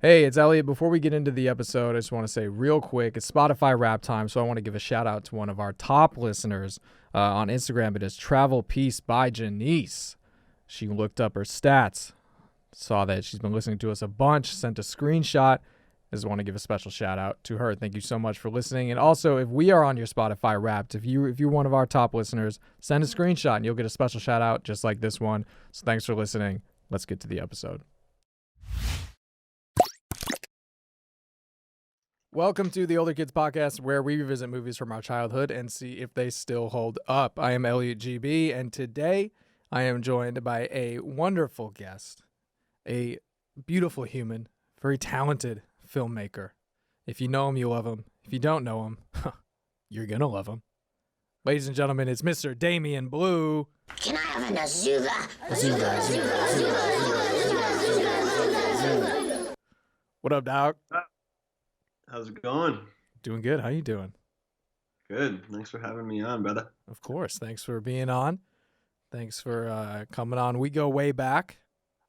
Hey, it's Elliott. Before we get into the episode, I just want to say real quick, it's Spotify rap time, so I want to give a shout out to one of our top listeners on Instagram. It is Travel Peace by Janice. She looked up her stats, saw that she's been listening to us a bunch, sent a screenshot. I just want to give a special shout out to her. Thank you so much for listening. And also, if we are on your Spotify Wrapped, if you're one of our top listeners, send a screenshot and you'll get a special shout out just like this one. So thanks for listening. Let's get to the episode. Welcome to the Older Kids Podcast, where we revisit movies from our childhood and see if they still hold up. I am Elliott GB, and today I am joined by a wonderful guest, a beautiful human, very talented filmmaker. If you know him, you love him. If you don't know him, you're going to love him. Ladies and gentlemen, it's Mr. Damien Blue. Can I have an Azuga? What up, Doc? How's it going? Doing good. How you doing? Good. Thanks for having me on, brother. Of course. Thanks for being on. Thanks for coming on. We go way back.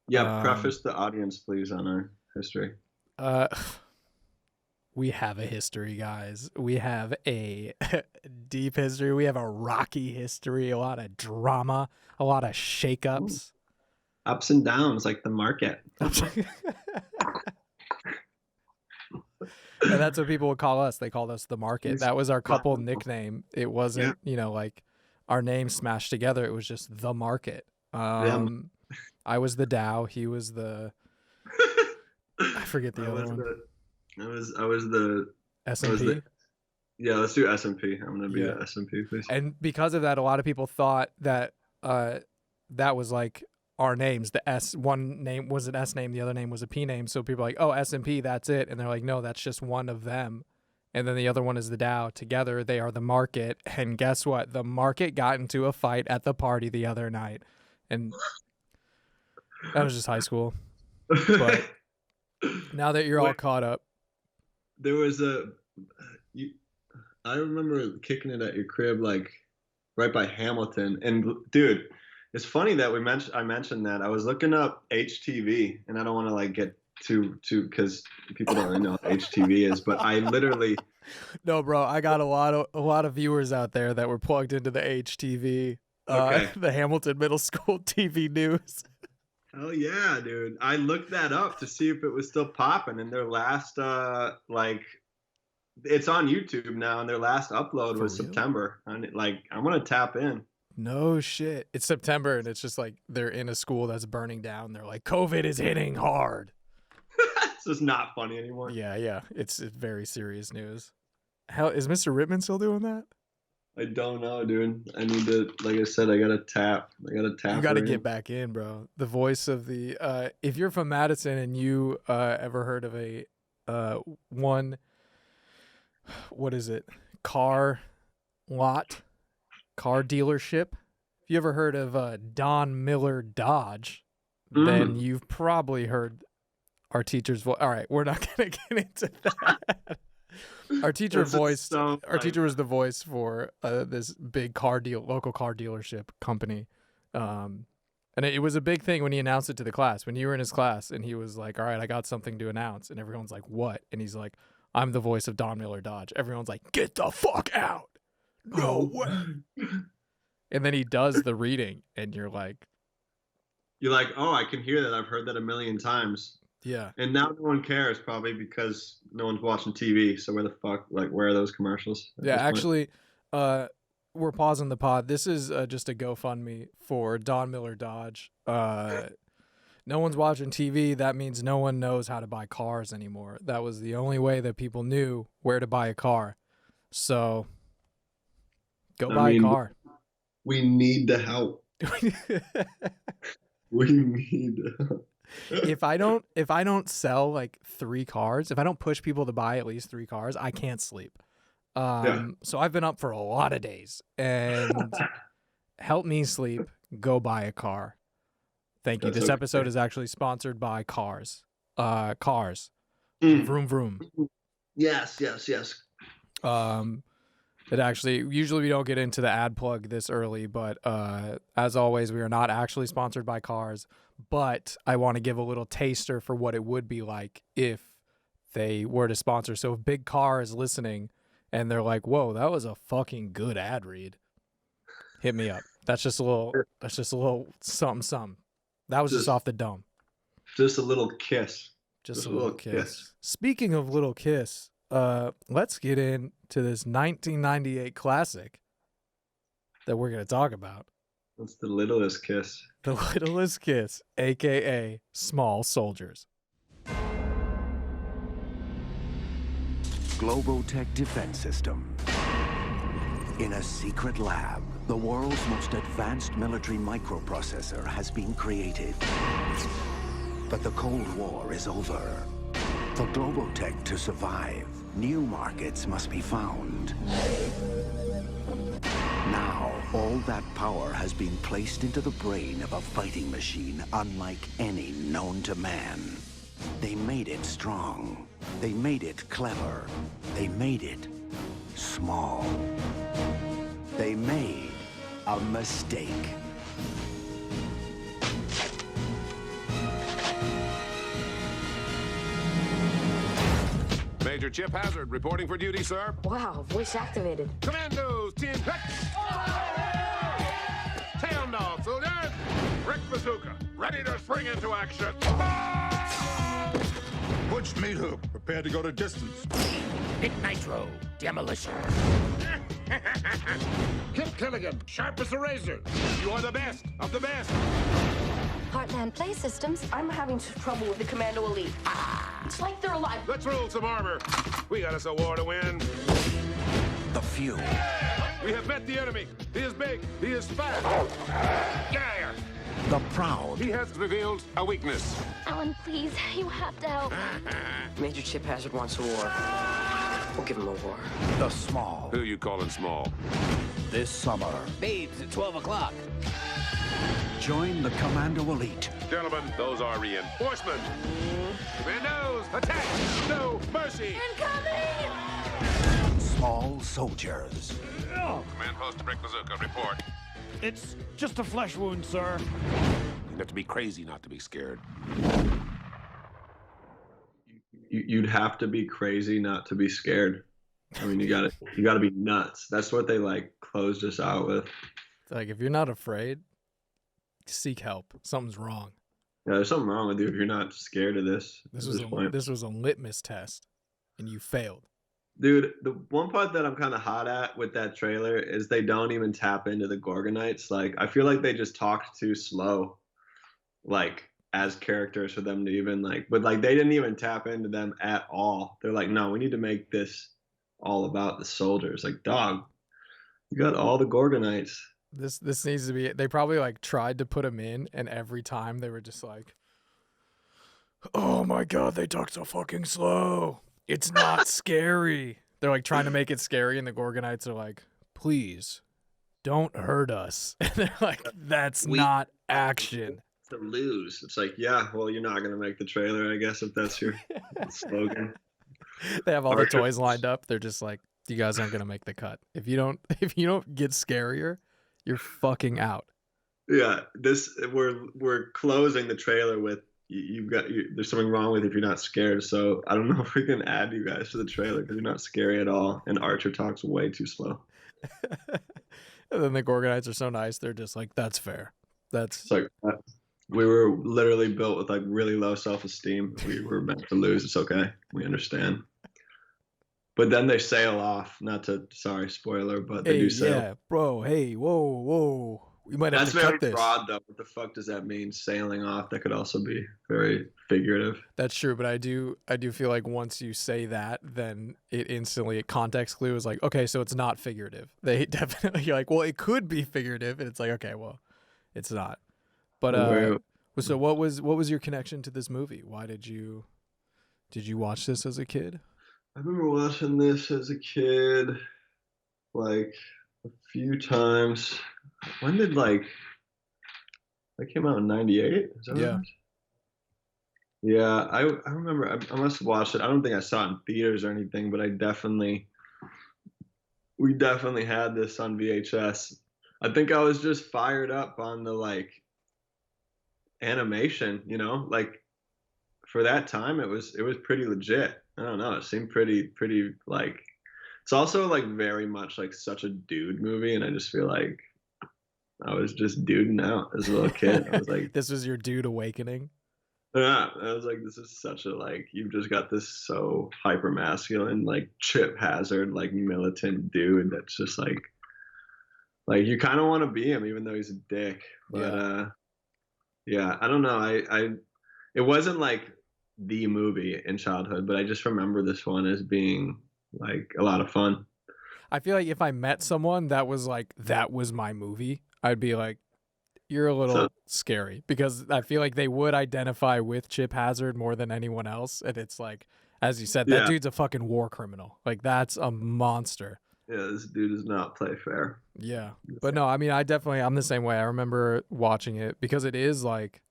Yeah, preface the audience, please, on our history. We have a history, guys. We have a deep history. We have a rocky history, a lot of drama, a lot of shakeups. Ups and downs, like the market. And that's what people would call us. They called us the market. That was our couple nickname. It wasn't, like our names smashed together. It was just the market. I was the Dow. He was the. I forget the other one. I was the S&P. Yeah, let's do S&P. I'm gonna be the S&P, please. And because of that, a lot of people thought that that was like our names. The S one name was an S name, the other name was a P name. So people are like, oh, S&P, that's it. And they're like, no, that's just one of them. And then the other one is the Dow. Together, they are the market. And guess what? The market got into a fight at the party the other night. And that was just high school. But now that you're all caught up. There was I remember kicking it at your crib, like right by Hamilton. And dude, it's funny that I mentioned that. I was looking up HTV, and I don't want to like get too because people don't really know what HTV is, but I literally. No, bro, I got a lot of viewers out there that were plugged into the HTV, the Hamilton Middle School TV news. Oh yeah, dude! I looked that up to see if it was still popping, and their last it's on YouTube now, and their last upload was September. And I'm gonna tap in. No shit. It's September, and it's just like they're in a school that's burning down. They're like, COVID is hitting hard. It's just not funny anymore. Yeah. It's very serious news. How is Mr. Rittman still doing that? I don't know, dude. I need to, like I said, I gotta tap. You gotta get back in, bro. The voice of the if you're from Madison and you ever heard of a what is it? Car dealership. If you ever heard of Don Miller Dodge, then you've probably heard our teacher's voice. All right, we're not gonna get into that. Our teacher was the voice for this big local car dealership company. And it was a big thing when he announced it to the class. When you were in his class and he was like, all right, I got something to announce. And everyone's like, what? And he's like, I'm the voice of Don Miller Dodge. Everyone's like, get the fuck out. No way. And then he does the reading and you're like, oh, I can hear that. I've heard that a million times. Yeah. And now no one cares, probably because no one's watching TV. So where the fuck, where are those commercials? Yeah, actually, we're pausing the pod. This is just a GoFundMe for Don Miller Dodge. No one's watching TV. That means no one knows how to buy cars anymore. That was the only way that people knew where to buy a car. So buy a car. We need the help. We need the help. If I don't sell like 3 cars, if I don't push people to buy at least 3 cars, I can't sleep. So I've been up for a lot of days, and help me sleep. Go buy a car. Thank you. This episode is actually sponsored by Cars. Cars. Vroom vroom. Yes. It actually, usually we don't get into the ad plug this early, but as always, we are not actually sponsored by Cars, but I want to give a little taster for what it would be like if they were to sponsor. So if Big Car is listening and they're like, whoa, that was a fucking good ad read, hit me up. That's just a little something. That was just off the dome. Just a little kiss. Just a little kiss. Speaking of little kiss, let's get into this 1998 classic that we're going to talk about. What's the littlest kiss? The Littlest Kiss, a.k.a. Small Soldiers. Globotech Defense System. In a secret lab, the world's most advanced military microprocessor has been created. But the Cold War is over. For Globotech to survive, new markets must be found. Now, all that power has been placed into the brain of a fighting machine unlike any known to man. They made it strong. They made it clever. They made it small. They made a mistake. Major Chip Hazard reporting for duty, sir. Wow, voice activated. Commandos, 10 hits. Town dog, soldiers. Rick Bazooka, ready to spring into action. Butch Meat Hook, prepared to go to distance. Hit Nitro, demolition. Kip Killigan, sharp as a razor. You are the best of the best. Heartland Play Systems. I'm having trouble with the Commando Elite. It's like they're alive. Let's roll some armor. We got us a war to win. The few. We have met the enemy. He is big. He is fat. Yeah. The proud. He has revealed a weakness. Alan, please, you have to help. Major Chip Hazard wants a war. We'll give him a war. The small. Who you calling small? This summer, Babes at 12 o'clock. join the Commando Elite. Gentlemen, those are reinforcements. Commandos, attack! No mercy! Small soldiers. Command post to Rick Bazooka, report. It's just a flesh wound, sir. You have to be crazy not to be scared. You'd have to be crazy not to be scared. I mean, you gotta be nuts. That's what they like closed us out with. Like, if you're not afraid, seek help. Something's wrong. Yeah, there's something wrong with you if you're not scared of this. This point. was a litmus test, and you failed. Dude, the one part that I'm kind of hot at with that trailer is they don't even tap into the Gorgonites. Like, I feel like they just talked too slow, like, as characters for them to even, like, but, like, they didn't even tap into them at all. They're like, no, we need to make this all about the soldiers. Like, dog, you got all the Gorgonites. This needs to be, they probably, like, tried to put them in, and every time they were just like, oh my god, they talk so fucking slow. It's not scary. They're like trying to make it scary, and the Gorgonites are like, please, don't hurt us. And they're like, that's not action. To lose. It's like, yeah, well, you're not going to make the trailer, I guess, if that's your slogan. They have all the toys lined up. They're just like, you guys aren't going to make the cut. If you don't get scarier, you're fucking out. Yeah, we're closing the trailer with, there's something wrong with if you're not scared. So I don't know if we can add you guys to the trailer because you're not scary at all. And Archer talks way too slow. And then the Gorgonites are so nice. They're just like, that's fair. It's like, we were literally built with like really low self-esteem. We were meant to lose. It's okay. We understand. But then they sail off. Sorry, spoiler, but they do sail. Yeah, bro. Hey, whoa. We might have That's to very cut this. broad, though. What the fuck does that mean? Sailing off? That could also be very figurative. That's true, but I do feel like once you say that, then it instantly, context clue is like, okay, so it's not figurative. They definitely, you're like, well, it could be figurative, and it's like, okay, well, it's not. But so what was your connection to this movie? Why did you watch this as a kid? I remember watching this as a kid, like a few times. When did that came out in '98? Is that Yeah. right? Yeah, I remember. I must have watched it. I don't think I saw it in theaters or anything, but we definitely had this on VHS. I think I was just fired up on the animation, you know, like for that time it was pretty legit. I don't know, it seemed pretty like, it's also like very much like such a dude movie, and I just feel like I was just duding out as a little kid. I was like, this was your dude awakening. yeah, I was like, this is such a, like, you've just got this so hyper masculine, like Chip Hazard, like militant dude that's just like you kind of want to be him, even though he's a dick. But yeah, I don't know. I it wasn't like the movie in childhood, but I just remember this one as being like a lot of fun. I feel like if I met someone that was like, that was my movie, I'd be like, you're a little scary, because I feel like they would identify with Chip Hazard more than anyone else. And it's like, as you said, that dude's a fucking war criminal. Like, that's a monster. Yeah, this dude does not play fair. Yeah. But no, I mean, I'm the same way. I remember watching it because it is like,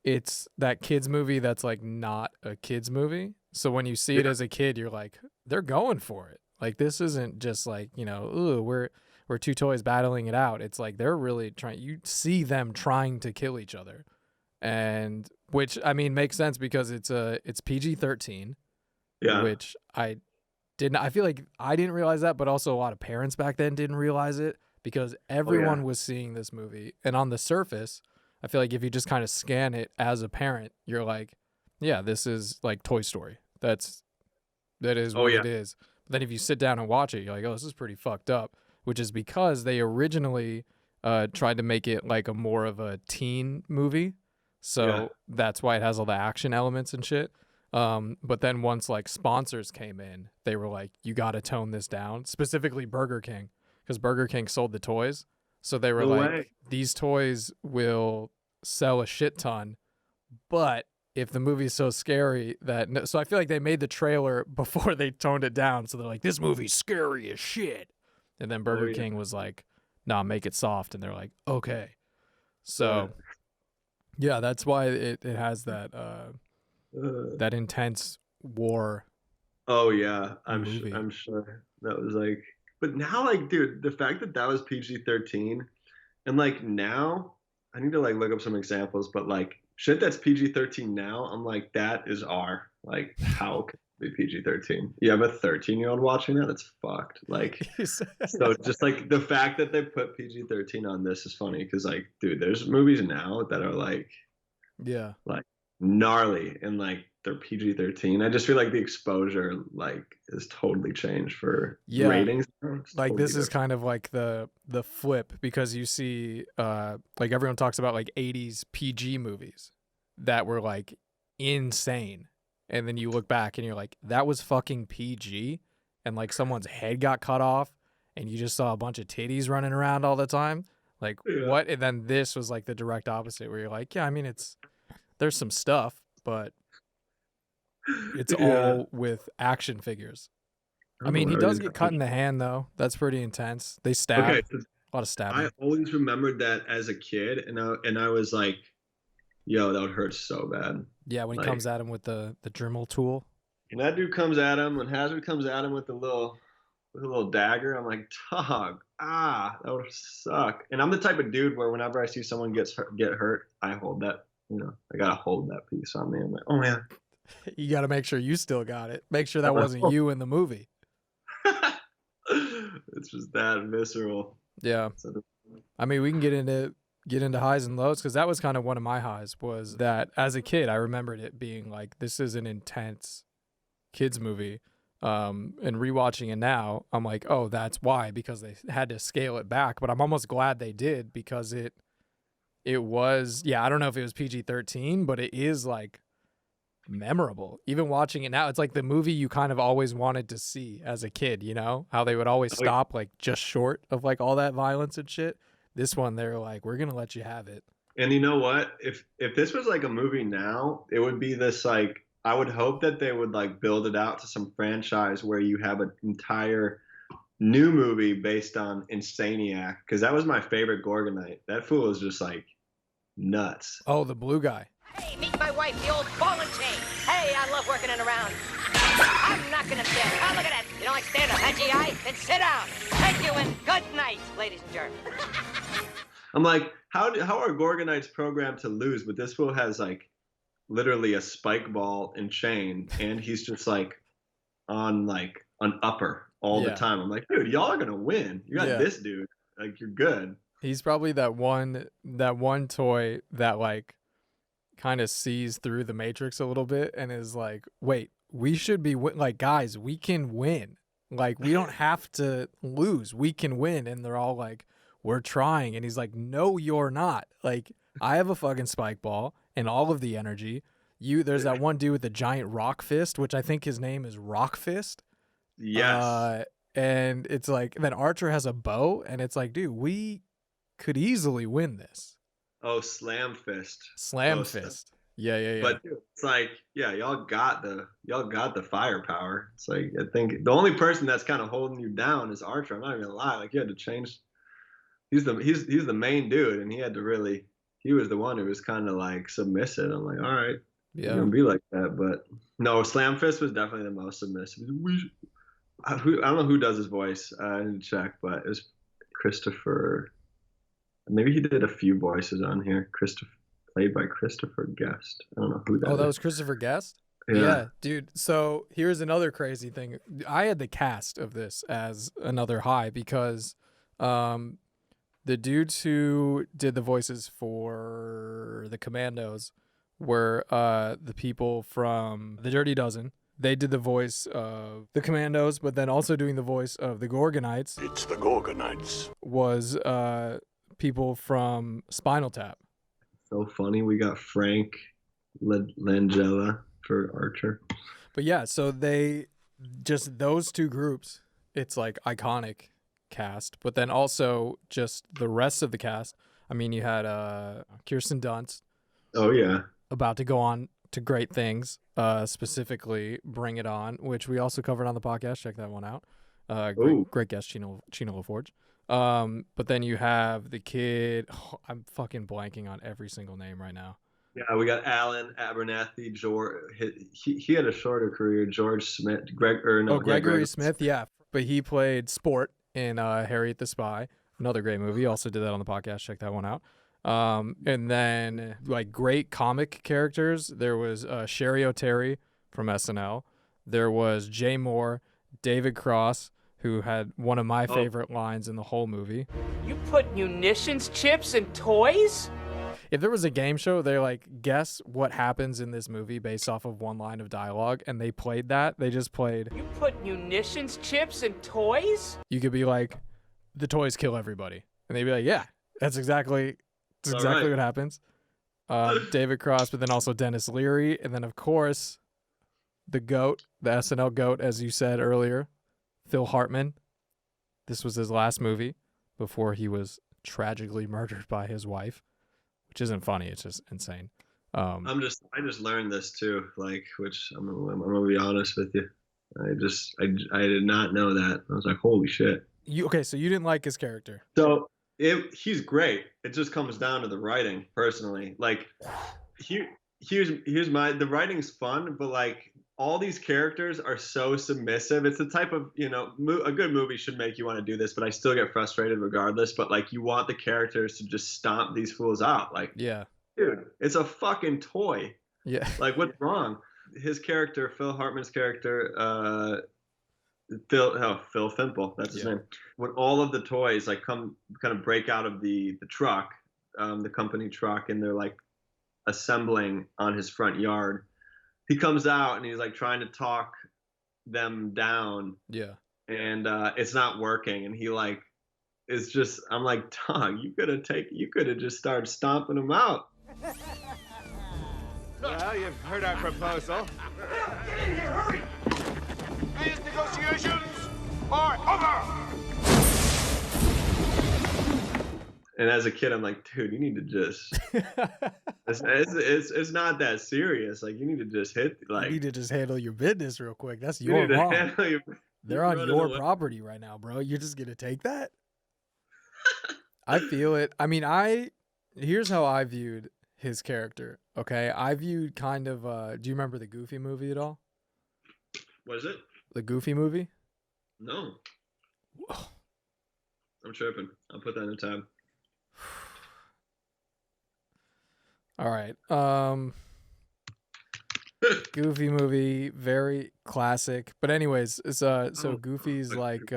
it's that kid's movie that's like not a kid's movie. So when you see it as a kid, you're like, they're going for it. Like, this isn't just like, you know, ooh, we're two toys battling it out. It's like they're really trying. You see them trying to kill each other, and which, I mean, makes sense because it's PG-13. Yeah. Which I feel like I didn't realize that, but also a lot of parents back then didn't realize it because everyone was seeing this movie. And on the surface, I feel like if you just kind of scan it as a parent, you're like, yeah, this is like Toy Story. That is what it is. But then if you sit down and watch it, you're like, oh, this is pretty fucked up. Which is because they originally tried to make it like a more of a teen movie. So that's why it has all the action elements and shit. But then once like sponsors came in, they were like, you got to tone this down, specifically Burger King, because Burger King sold the toys. So they were these toys will sell a shit ton, but if the movie's so scary so I feel like they made the trailer before they toned it down. So they're like, this movie's scary as shit. And then Burger King was like, nah, make it soft. And they're like, okay. So yeah, that's why it has that that intense war. Oh yeah, I'm sure that was like, but now, like, dude, the fact that was PG-13, and like now, I need to like look up some examples, but like shit that's PG-13 now, I'm like, that is R. Like, how can it be PG-13? You have a 13-year-old watching that? That's fucked. Like, so just like the fact that they put PG-13 on this is funny because, like, dude, there's movies now that are like, like gnarly and like they're PG-13. I just feel like the exposure like is totally changed for ratings. Like, this is kind of like the flip, because you see like everyone talks about like 80s PG movies that were like insane, and then you look back and you're like, that was fucking PG, and like someone's head got cut off and you just saw a bunch of titties running around all the time. Like, what? And then this was like the direct opposite, where you're like, yeah, I mean, there's some stuff, but it's all with action figures. I mean, he does get cut in the hand, though. That's pretty intense. They stab. Okay, a lot of stabbing. I always remembered that as a kid, and I was like, yo, that would hurt so bad. Yeah, when he comes at him with the Dremel tool. And that dude comes at him, when Hazard comes at him with the little dagger, I'm like, dog, that would suck. And I'm the type of dude where whenever I see someone get hurt, I hold that, I gotta hold that piece on me. I'm like, oh man. You got to make sure you still got it. Make sure that wasn't you in the movie. It's just that visceral. Yeah. I mean, we can get into highs and lows, because that was kind of one of my highs, was that as a kid, I remembered it being like, this is an intense kids movie. And rewatching it now, I'm like, oh, that's why, because they had to scale it back. But I'm almost glad they did, because it was, I don't know if it was PG-13, but it is like memorable. Even watching it now, it's like the movie you kind of always wanted to see as a kid, how they would always stop like just short of like all that violence and shit. This one, they're like, we're gonna let you have it. And you know what, if this was like a movie now, it would be this, like, I would hope that they would like build it out to some franchise where you have an entire new movie based on Insaniac, because that was my favorite Gorgonite. That fool is just like nuts. Oh, the blue guy. Hey, meet my wife, the old ball and chain. Hey, I love working it around. I'm not gonna stand. Oh, look at that. You don't like stand up, huh, GI? Then sit down. Thank you and good night, ladies and gentlemen. I'm like, how are Gorgonites programmed to lose? But this fool has like literally a spike ball and chain, and he's just like on like an upper all the time. I'm like, dude, y'all are gonna win. You got this dude. Like, you're good. He's probably that one toy that like kind of sees through the Matrix a little bit and is like, wait, we should be like, guys, we can win. Like, we don't have to lose. We can win. And they're all like, we're trying. And he's like, no, you're not. Like, I have a fucking spike ball and all of the energy. There's that one dude with the giant rock fist, which I think his name is Rock Fist. Yes. And it's like, then Archer has a bow, and it's like, dude, we could easily win this. Oh, Slam Fist. Slam Fist. Yeah. But dude, it's like, yeah, y'all got the firepower. It's like, I think the only person that's kind of holding you down is Archer. I'm not even gonna lie. Like, you had to change. He's the main dude, and he was the one who was kind of like submissive. I'm like, all right, you're gonna be like that. But no, Slam Fist was definitely the most submissive. I don't know who does his voice. I didn't check, but it was Christopher. Maybe he did a few voices on here. Played by Christopher Guest. I don't know who that is. Oh, that was Christopher Guest? Yeah, dude. So here's another crazy thing. I had the cast of this as another high because the dudes who did the voices for the Commandos were the people from The Dirty Dozen. They did the voice of the Commandos, but then also doing the voice of the Gorgonites. It's the Gorgonites. Was people from Spinal Tap. So funny. We got Frank Langella for Archer. But yeah, so those two groups, it's like iconic cast. But then also just the rest of the cast. I mean, you had Kirsten Dunst. Oh, yeah. About to go on to great things, specifically Bring It On, which we also covered on the podcast. Check that one out. Great guest, Chino LaForge. But then you have the kid. Oh, I'm fucking blanking on every single name right now. Yeah, we got Alan Abernathy. George. He had a shorter career. George Smith. Gregory Smith. Yeah, but he played Sport in Harriet the Spy. Another great movie. Also did that on the podcast. Check that one out. And then like great comic characters. There was Sherry O'Terry from SNL. There was Jay Moore, David Cross, who had one of my favorite lines in the whole movie. You put munitions, chips, and toys? If there was a game show, they're like, guess what happens in this movie based off of one line of dialogue, and they played that. They just played. You put munitions, chips, and toys? You could be like, the toys kill everybody. And they'd be like, yeah, that's exactly what happens. David Cross, but then also Dennis Leary. And then, of course, the GOAT, the SNL GOAT, as you said earlier, Phil Hartman. This was his last movie before he was tragically murdered by his wife, which isn't funny. It's just insane. I just learned this too, like, which I'm gonna be honest with you. I did not know that. I was like, holy shit. So you didn't like his character? So he's great. It just comes down to the writing, personally. Like, the writing's fun, but like, all these characters are so submissive. It's the type of, a good movie should make you want to do this, but I still get frustrated regardless. But like, you want the characters to just stomp these fools out. Like, yeah, dude, it's a fucking toy. Yeah. Like, what's wrong? His character, Phil Hartman's character, Phil Fimple, that's his name. When all of the toys like kind of break out of the truck, the company truck, and they're like assembling on his front yard, he comes out and he's like trying to talk them down. Yeah. And it's not working. And he like is just, I'm like, dog, you could have just started stomping them out. Well, you've heard our proposal. Get in here, hurry! These negotiations are over! And as a kid, I'm like, dude, you need to just. it's not that serious. Like, you need to just you need to just handle your business real quick. That's your mom. They're on your property right now, bro. You're just gonna take that? I feel it. I mean, here's how I viewed his character. Okay, I viewed kind of. Do you remember the Goofy movie at all? What is it? The Goofy movie? No. I'm tripping. I'll put that in the tab. All right. Goofy movie, very classic. But anyways, it's so Goofy's like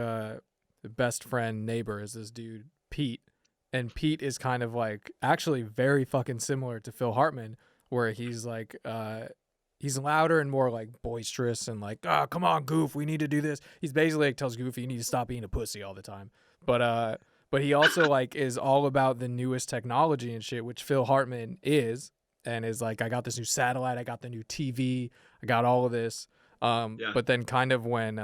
best friend neighbor is this dude Pete, and Pete is kind of like actually very fucking similar to Phil Hartman, where he's like he's louder and more like boisterous and like, come on, Goof, we need to do this. He's basically like tells Goofy you need to stop being a pussy all the time. But he also like is all about the newest technology and shit, which Phil Hartman is, and is like, I got this new satellite, I got the new TV, I got all of this. But then kind of when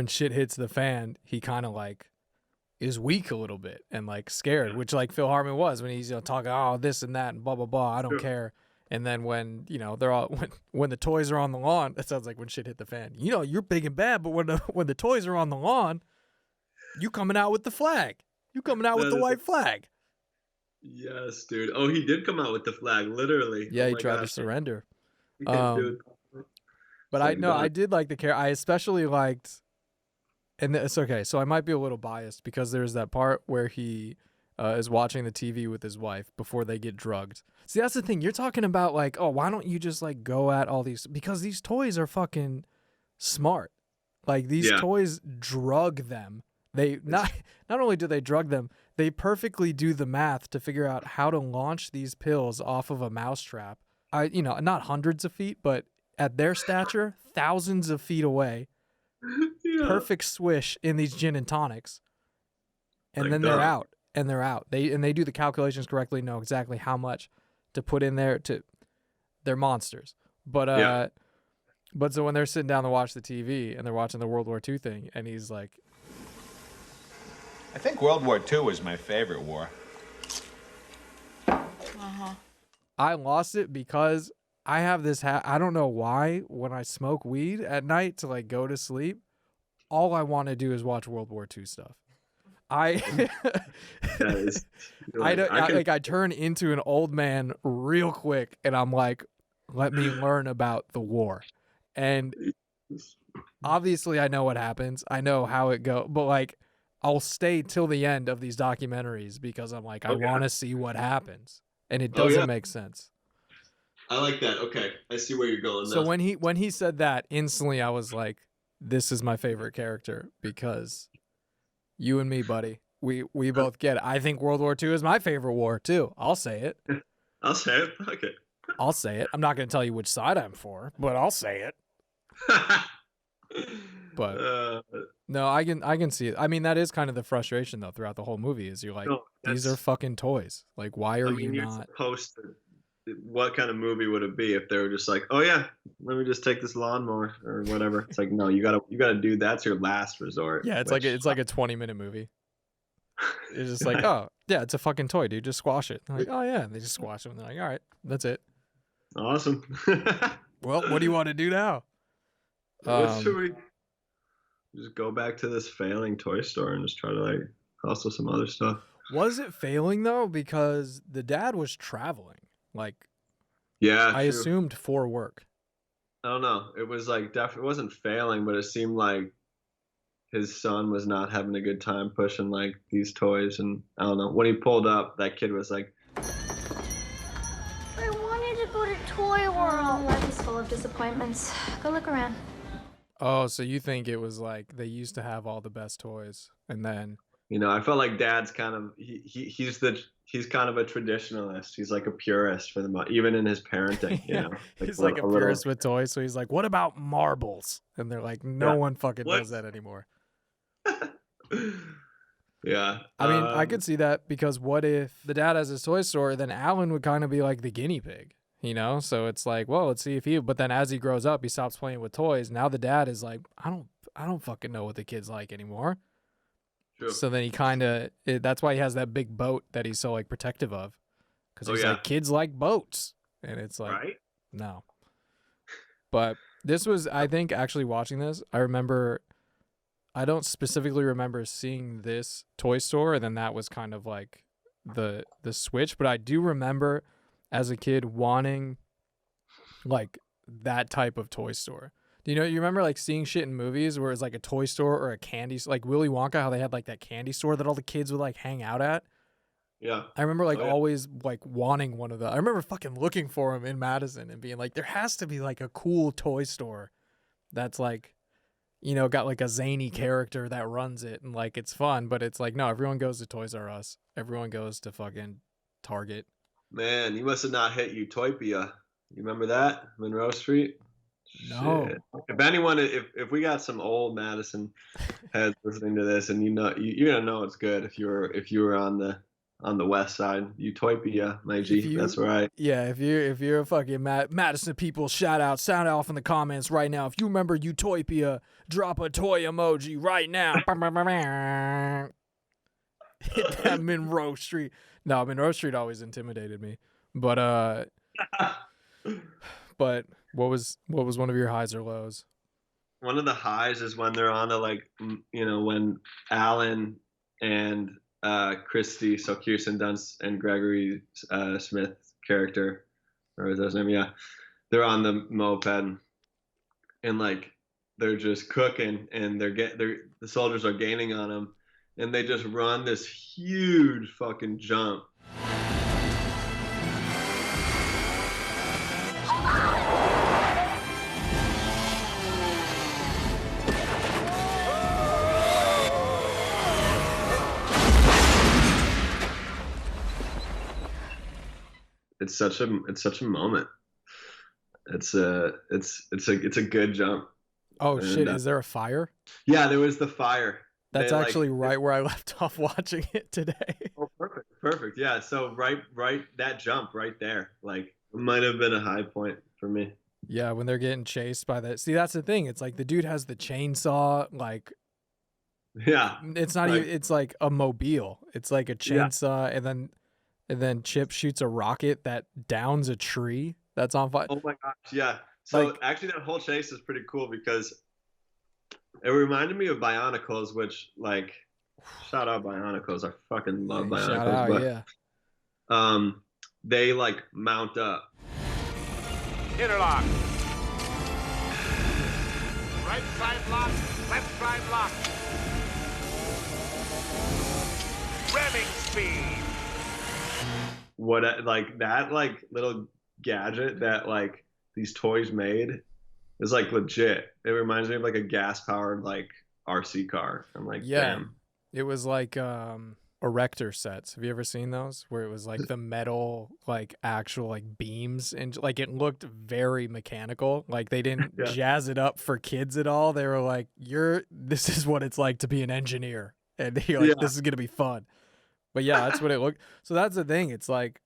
shit hits the fan, he kind of like is weak a little bit and like scared, which like Phil Hartman was when he's talking this and that and blah blah blah. I don't care. And then when they're all when the toys are on the lawn, that sounds like when shit hit the fan. You're big and bad, but when the toys are on the lawn, you coming out with the flag. You coming out with the white flag. Yes, dude. Oh, he did come out with the flag, literally. Yeah, he tried to surrender. But I did like the character. I especially liked, and it's okay, so I might be a little biased because there's that part where he is watching the TV with his wife before they get drugged. See, that's the thing. You're talking about like, oh, why don't you just like go at all these, because these toys are fucking smart. Like these toys drug them. They not only do they drug them, they perfectly do the math to figure out how to launch these pills off of a mousetrap. Not hundreds of feet, but at their stature, thousands of feet away. Perfect swish in these gin and tonics. And like then they're out. And they're out. They do the calculations correctly, know exactly how much to put in there they're monsters. But so when they're sitting down to watch the TV and they're watching the World War II thing, and he's like, I think World War II was my favorite war. I lost it because I have this I don't know why, when I smoke weed at night to like go to sleep, all I want to do is watch World War II stuff. I turn into an old man real quick, and I'm like, let me learn about the war. And obviously I know what happens. I know how it goes, but like I'll stay till the end of these documentaries because I'm like, I want to see what happens. And it doesn't make sense. I like that. Okay. I see where you're going. So when he said that, instantly I was like, this is my favorite character, because you and me, buddy, we both get it. I think World War II is my favorite war too. I'll say it. I'll say it. Okay. I'll say it. I'm not going to tell you which side I'm for, but I'll say it. But no, I can see it. I mean, that is kind of the frustration though throughout the whole movie, is you're like, these are fucking toys. Like, why are you not supposed to? What kind of movie would it be if they were just like, oh yeah, let me just take this lawnmower or whatever? It's like, no, you gotta do, that's your last resort. Yeah, it's like a 20-minute movie. It's just like, oh yeah, it's a fucking toy, dude. Just squash it. I'm like, oh yeah, and they just squash it. And they're like, all right, that's it. Awesome. Well, what do you want to do now? Should we just go back to this failing toy store and just try to like hustle some other stuff? Was it failing though? Because the dad was traveling. Like, yeah, I assumed for work. I don't know. It was like it wasn't failing, but it seemed like his son was not having a good time pushing like these toys. And I don't know. When he pulled up, that kid was like, I wanted to go to Toy World. Life is full of disappointments. Go look around. Oh, so you think it was like they used to have all the best toys, and then I felt like Dad's kind of he's kind of a traditionalist. He's like a purist for the even in his parenting. He's like a purist with toys. So he's like, "What about marbles?" And they're like, "No one fucking does that anymore." Yeah. I mean, I could see that, because what if the dad has his toy store, then Alan would kind of be like the guinea pig, So it's like, well, let's see if but then as he grows up, he stops playing with toys. Now the dad is like, I don't fucking know what the kids like anymore. Sure. So then he kind of, that's why he has that big boat that he's so like protective of, because he's like, kids like boats, and it's like, no. But this was, I think, actually watching this, I don't specifically remember seeing this toy store, and then that was kind of like the switch. But I do remember as a kid wanting like that type of toy store. You remember like seeing shit in movies where it's like a toy store or a candy, like Willy Wonka, how they had like that candy store that all the kids would like hang out at? Yeah. I remember like Oh, yeah. always like wanting one of those. I remember fucking looking for them in Madison and being like, there has to be like a cool toy store that's like, you know, got like a zany character that runs it and like it's fun, but it's like, no, everyone goes to Toys R Us. Everyone goes to fucking Target. Man, you must have not hit Utopia. You remember that? Monroe Street? No. Shit. If anyone, if we got some old Madison heads listening to this, and you're gonna know it's good if you were on the west side. Utopia, my G. That's right. Yeah, if you're a fucking Madison people, sound off in the comments right now. If you remember Utopia, drop a toy emoji right now. Hit that Monroe Street. No, Monroe Street always intimidated me. But but what was one of your highs or lows? One of the highs is when they're on the when Alan and Christy, so Kirsten Dunst and Gregory Smith character, or is that his name? Yeah, they're on the moped and like they're just cooking, and the soldiers are gaining on them, and they just run this huge fucking jump. It's such a moment. It's a good jump. Oh shit! Is there a fire? Yeah, there was the fire. That's actually right where I left off watching it today. Oh, perfect. Yeah, so right, that jump right there, like might have been a high point for me. Yeah, when they're getting chased by that. See, that's the thing. It's like the dude has the chainsaw. Like, yeah, it's not even. It's like a mobile. It's like a chainsaw, and then Chip shoots a rocket that downs a tree that's on fire. Oh my gosh, yeah. So actually, that whole chase is pretty cool because it reminded me of Bionicles, which like, shout out Bionicles. I fucking love Bionicles. Shout out, yeah. They like mount up. Interlock. Right side lock, left side lock. Ramming speed. What like that like little gadget that like these toys made is like legit. It reminds me of like a gas powered like RC car. I'm like, damn. It was like erector sets. Have you ever seen those where it was like the metal like actual like beams and like it looked very mechanical. Like they didn't jazz it up for kids at all. They were like, this is what it's like to be an engineer, and you're like, this is gonna be fun. But yeah, that's what it looked. So that's the thing. It's like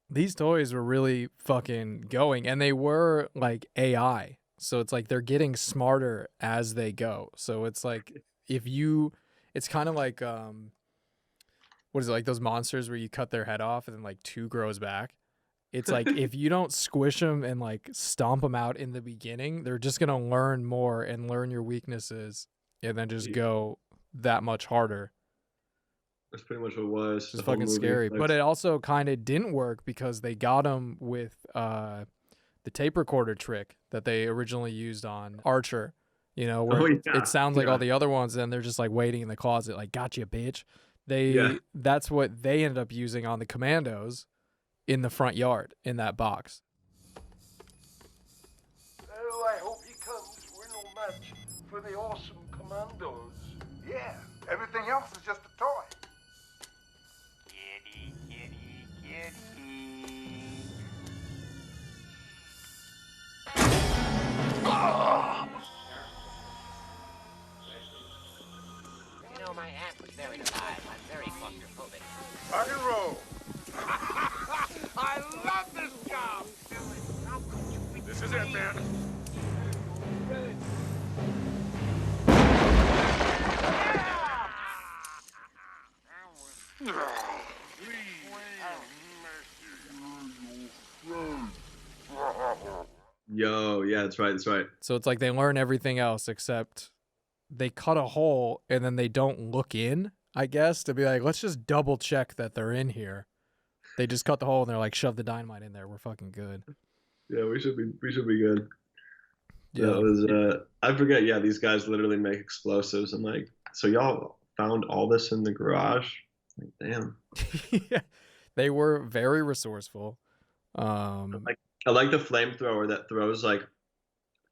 these toys were really fucking going, and they were like AI. So it's like they're getting smarter as they go. So it's like it's kind of like what is it, like those monsters where you cut their head off and then like 2 grows back? It's like if you don't squish them and like stomp them out in the beginning, they're just gonna learn more and learn your weaknesses, and then just go that much harder. That's pretty much what it was. It's fucking scary. But it also kind of didn't work because they got him with the tape recorder trick that they originally used on Archer. You know, where it sounds like all the other ones, and they're just like waiting in the closet, like, gotcha, bitch. That's what they ended up using on the Commandos in the front yard in that box. Oh, I hope he comes. We're no match for the awesome Commandos. Yeah, everything else is just a toy. You know, my aunt was buried alive. I'm very claustrophobic. Rock and roll. I love this job. This is it, man. Yo, yeah, that's right. So it's like they learn everything else except they cut a hole and then they don't look in, I guess, to be like, let's just double check that they're in here. They just cut the hole and they're like, shove the dynamite in there. We're fucking good. Yeah, we should be good. Yeah. That was I forget. Yeah, these guys literally make explosives. I'm like, so y'all found all this in the garage? Like, damn. Yeah, they were very resourceful. I like the flamethrower that throws like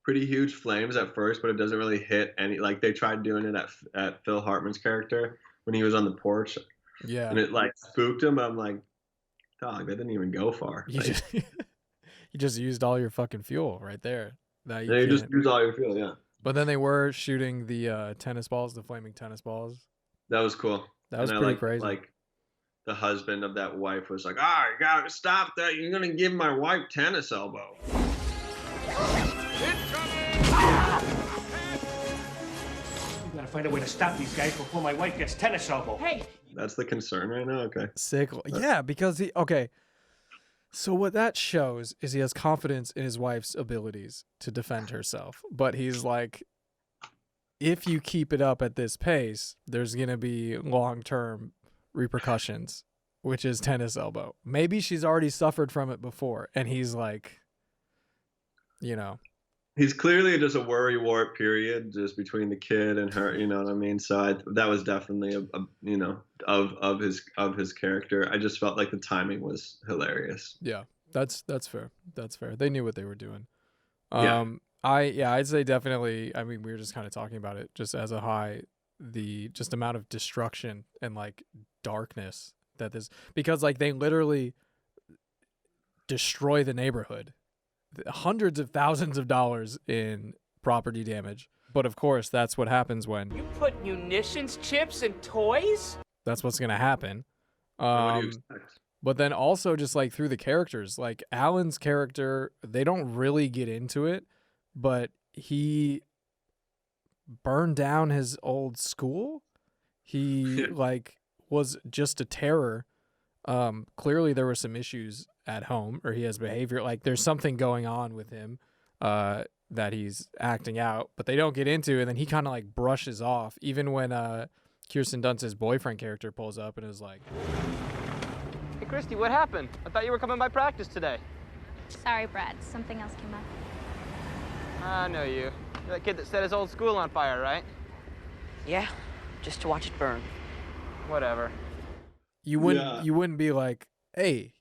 pretty huge flames at first, but it doesn't really hit any. Like they tried doing it at Phil Hartman's character when he was on the porch. Yeah. And it like spooked him. I'm like, dog, that didn't even go far. You just you just used all your fucking fuel right there. Now you just use all your fuel, yeah. But then they were shooting the tennis balls, the flaming tennis balls. That was cool. That was pretty crazy. Like the husband of that wife was like, "Ah, you gotta stop that! You're gonna give my wife tennis elbow." We gotta find a way to stop these guys before my wife gets tennis elbow. Hey. That's the concern right now. Okay. Sick. Yeah, because so what that shows is he has confidence in his wife's abilities to defend herself. But he's like, if you keep it up at this pace, there's going to be long-term repercussions, which is tennis elbow. Maybe she's already suffered from it before. And he's like, He's clearly just a worry wart period just between the kid and her, you know what I mean? So that was definitely of his character. I just felt like the timing was hilarious. Yeah, that's fair. That's fair. They knew what they were doing. Yeah. I'd say definitely. I mean, we were just kind of talking about it just as a high, the just amount of destruction and like darkness that this, because like they literally destroy the neighborhood. Hundreds of thousands of dollars in property damage. But of course, that's what happens when You put munitions, chips, and toys? that's what's going to happen. What do you expect? But then also just like through the characters, like Alan's character, they don't really get into it, but he burned down his old school. He like was just a terror. Clearly there were some issues at home, or he has behavior, like there's something going on with him that he's acting out, but they don't get into, and then he kind of like brushes off, even when Kirsten Dunst's boyfriend character pulls up and is like, "Hey Christy, what happened? I thought you were coming by practice today." Sorry, Brad. Something else came up. I know you. You're that kid that set his old school on fire, right? Yeah, just to watch it burn. Whatever. You wouldn't be like, hey,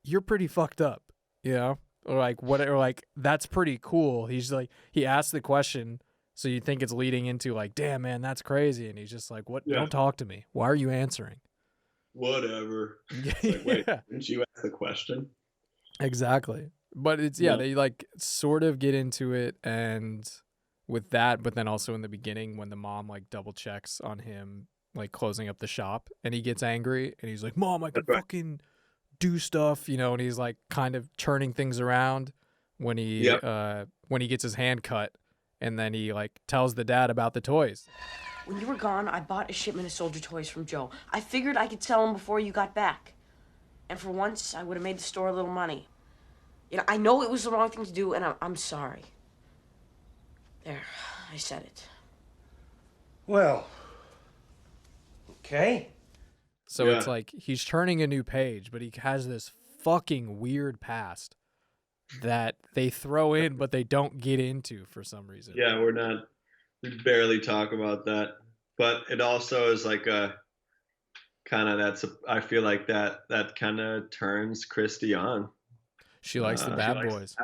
you're pretty fucked up, or like what, or like that's pretty cool. He's like, he asked the question, so you think it's leading into like, damn man, that's crazy, and he's just like, what? Yeah. Don't talk to me. Why are you answering? Whatever. It's like, wait, didn't you ask the question? Exactly. But it's they like sort of get into it, and with that, but then also in the beginning when the mom like double checks on him, like closing up the shop, and he gets angry and he's like, Mom, I can fucking do stuff, and he's like kind of turning things around when he gets his hand cut, and then he like tells the dad about the toys. When you were gone, I bought a shipment of soldier toys from Joe. I figured I could sell them before you got back. And for once, I would have made the store a little money. I know it was the wrong thing to do, and I'm sorry. There, I said it. Well, okay. So it's like he's turning a new page, but he has this fucking weird past that they throw in, but they don't get into for some reason. Yeah, we barely talk about that. But it also is like a kind of, I feel like that kind of turns Christy on. She likes the bad boys.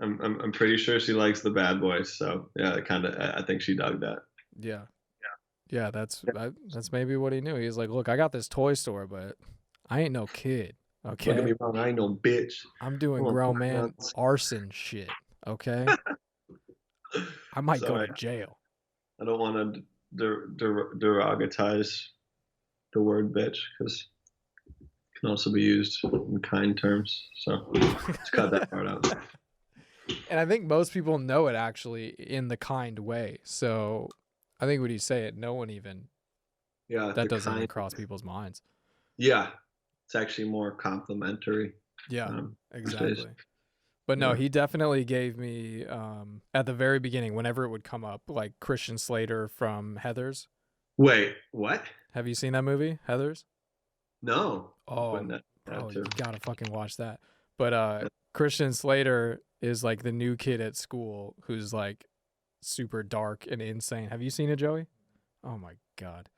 I'm pretty sure she likes the bad boys. So yeah, I think she dug that. Yeah. Yeah, that's maybe what he knew. He was like, look, I got this toy store, but I ain't no kid. Okay. Don't get me wrong, I ain't no bitch. I'm doing grown man arson shit. Okay. I might go to jail. I don't want to derogotize the word bitch, because it can also be used in kind terms. So let's cut that part out. And I think most people know it actually in the kind way. So I think when you say it, no one even, that doesn't even cross people's minds. Yeah. It's actually more complimentary. Yeah, exactly. But no, he definitely gave me, at the very beginning, whenever it would come up, like Christian Slater from Heathers. Wait, what? Have you seen that movie, Heathers? No. Oh, bro, you gotta fucking watch that. But Christian Slater is like the new kid at school who's like super dark and insane. Have you seen it, Joey? Oh my God.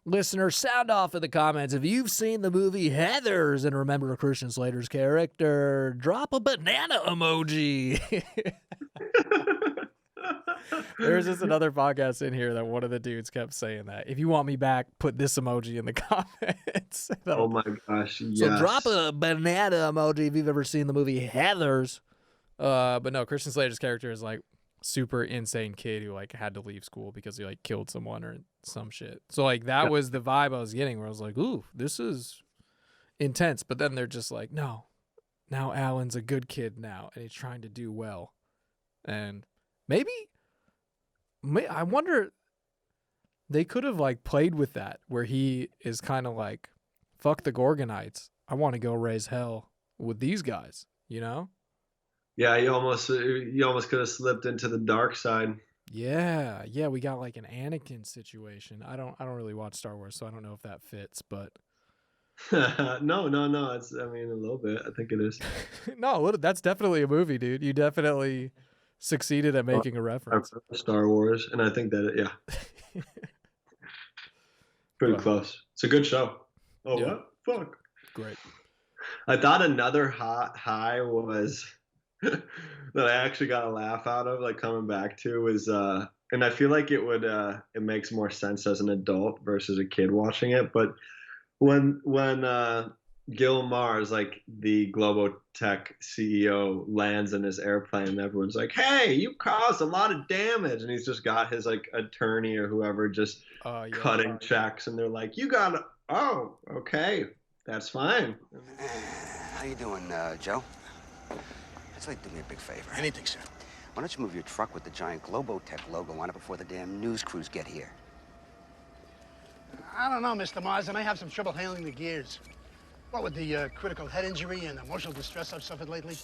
Listener, sound off in the comments if you've seen the movie Heathers and remember Christian Slater's character. Drop a banana emoji. There's just another podcast in here that one of the dudes kept saying that. If you want me back, put this emoji in the comments. Oh my gosh, yes. So drop a banana emoji if you've ever seen the movie Heathers. But no, Christian Slater's character is like super insane kid who like had to leave school because he like killed someone or some shit. So like that was the vibe I was getting where I was like, ooh, this is intense. But then they're just like, no, now Alan's a good kid now and he's trying to do well. And maybe I wonder, they could have like played with that where he is kind of like, fuck the Gorgonites. I want to go raise hell with these guys, you know? Yeah, you almost could have slipped into the dark side. Yeah, we got like an Anakin situation. I don't really watch Star Wars, so I don't know if that fits, but no. It's a little bit. I think it is. No, that's definitely a movie, dude. You definitely succeeded at making a reference. Star Wars, and I think that yeah, pretty close. It's a good show. Oh, yeah. What? Fuck. Great. I thought another high was that I actually got a laugh out of, like coming back to, was and I feel like it makes more sense as an adult versus a kid watching it, but when Gil Mars, like the Globotech CEO, lands in his airplane and everyone's like, hey, you caused a lot of damage, and he's just got his like attorney or whoever just cutting checks, and they're like, you got to, oh, okay, that's fine. How you doing, Joe? I'd like to do me a big favor. Anything, sir. Why don't you move your truck with the giant Globotech logo on it before the damn news crews get here? I don't know, Mr. Mars, and I have some trouble handling the gears. What with the critical head injury and emotional distress I've suffered lately?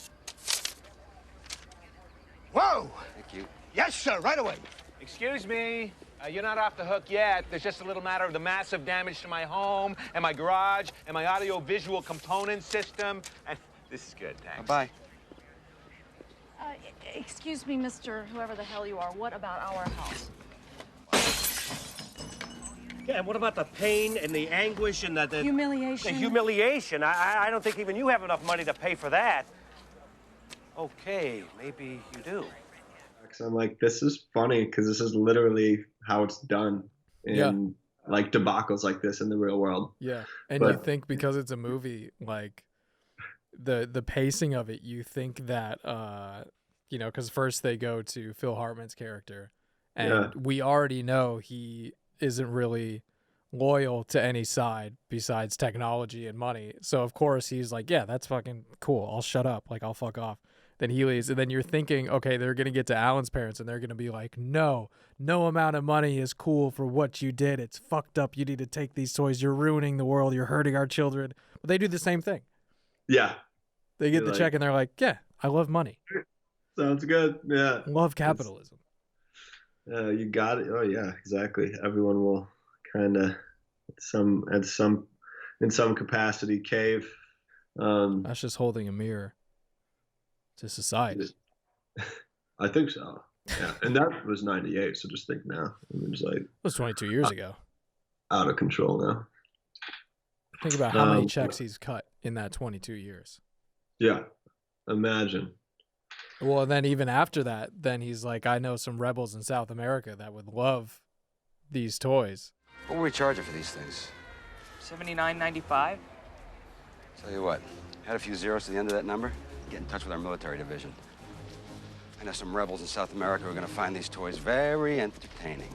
Whoa! Thank you. Yes, sir, right away. Excuse me. You're not off the hook yet. There's just a little matter of the massive damage to my home and my garage and my audio-visual component system. And this is good, thanks. Bye. Excuse me, Mr. Whoever the hell you are. What about our house? Yeah, and what about the pain and the anguish and the humiliation? The humiliation. I don't think even you have enough money to pay for that. Okay, maybe you do. So I'm like, this is funny because this is literally how it's done in like debacles like this in the real world. Yeah, and you think because it's a movie, like the pacing of it, you think that because first they go to Phil Hartman's character, and we already know he isn't really loyal to any side besides technology and money. So of course he's like, yeah, that's fucking cool. I'll shut up. Like, I'll fuck off. Then he leaves. And then you're thinking, okay, they're going to get to Alan's parents and they're going to be like, no amount of money is cool for what you did. It's fucked up. You need to take these toys. You're ruining the world. You're hurting our children. But they do the same thing. Yeah. They get the check and they're like, yeah, I love money. Sounds good. Yeah. Love capitalism. You got it. Oh yeah, exactly. Everyone will kind of in some capacity cave. That's just holding a mirror to society. I think so. Yeah, and that was 98. So just think now. It's like, it was 22 years ago. Out of control now. Think about how many checks he's cut in that 22 years. Yeah, imagine. Well, then even after that, then he's like, I know some rebels in South America that would love these toys. What were we charging for these things? $79.95. Tell you what, add a few zeros to the end of that number, get in touch with our military division. I know some rebels in South America who are going to find these toys very entertaining.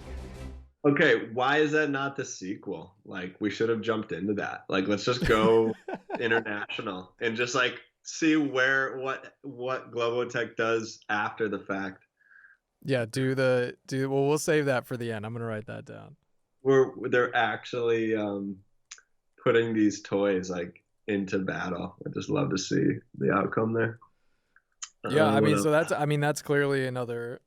Okay, why is that not the sequel? Like, we should have jumped into that. Like, let's just go international and just like see what Globotech does after the fact. Yeah, well, we'll save that for the end. I'm gonna write that down. They're actually putting these toys like into battle. I just love to see the outcome there. Yeah, that's clearly another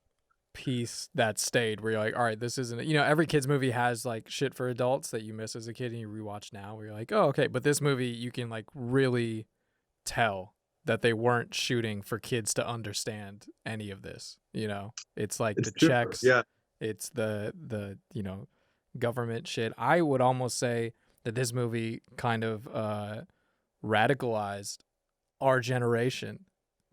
piece that stayed where you're like, all right, this isn't, every kid's movie has like shit for adults that you miss as a kid and you rewatch now where you're like, oh, okay, but this movie you can like really tell that they weren't shooting for kids to understand any of this. It's like it's the checks, yeah, it's the government shit. I would almost say that this movie kind of radicalized our generation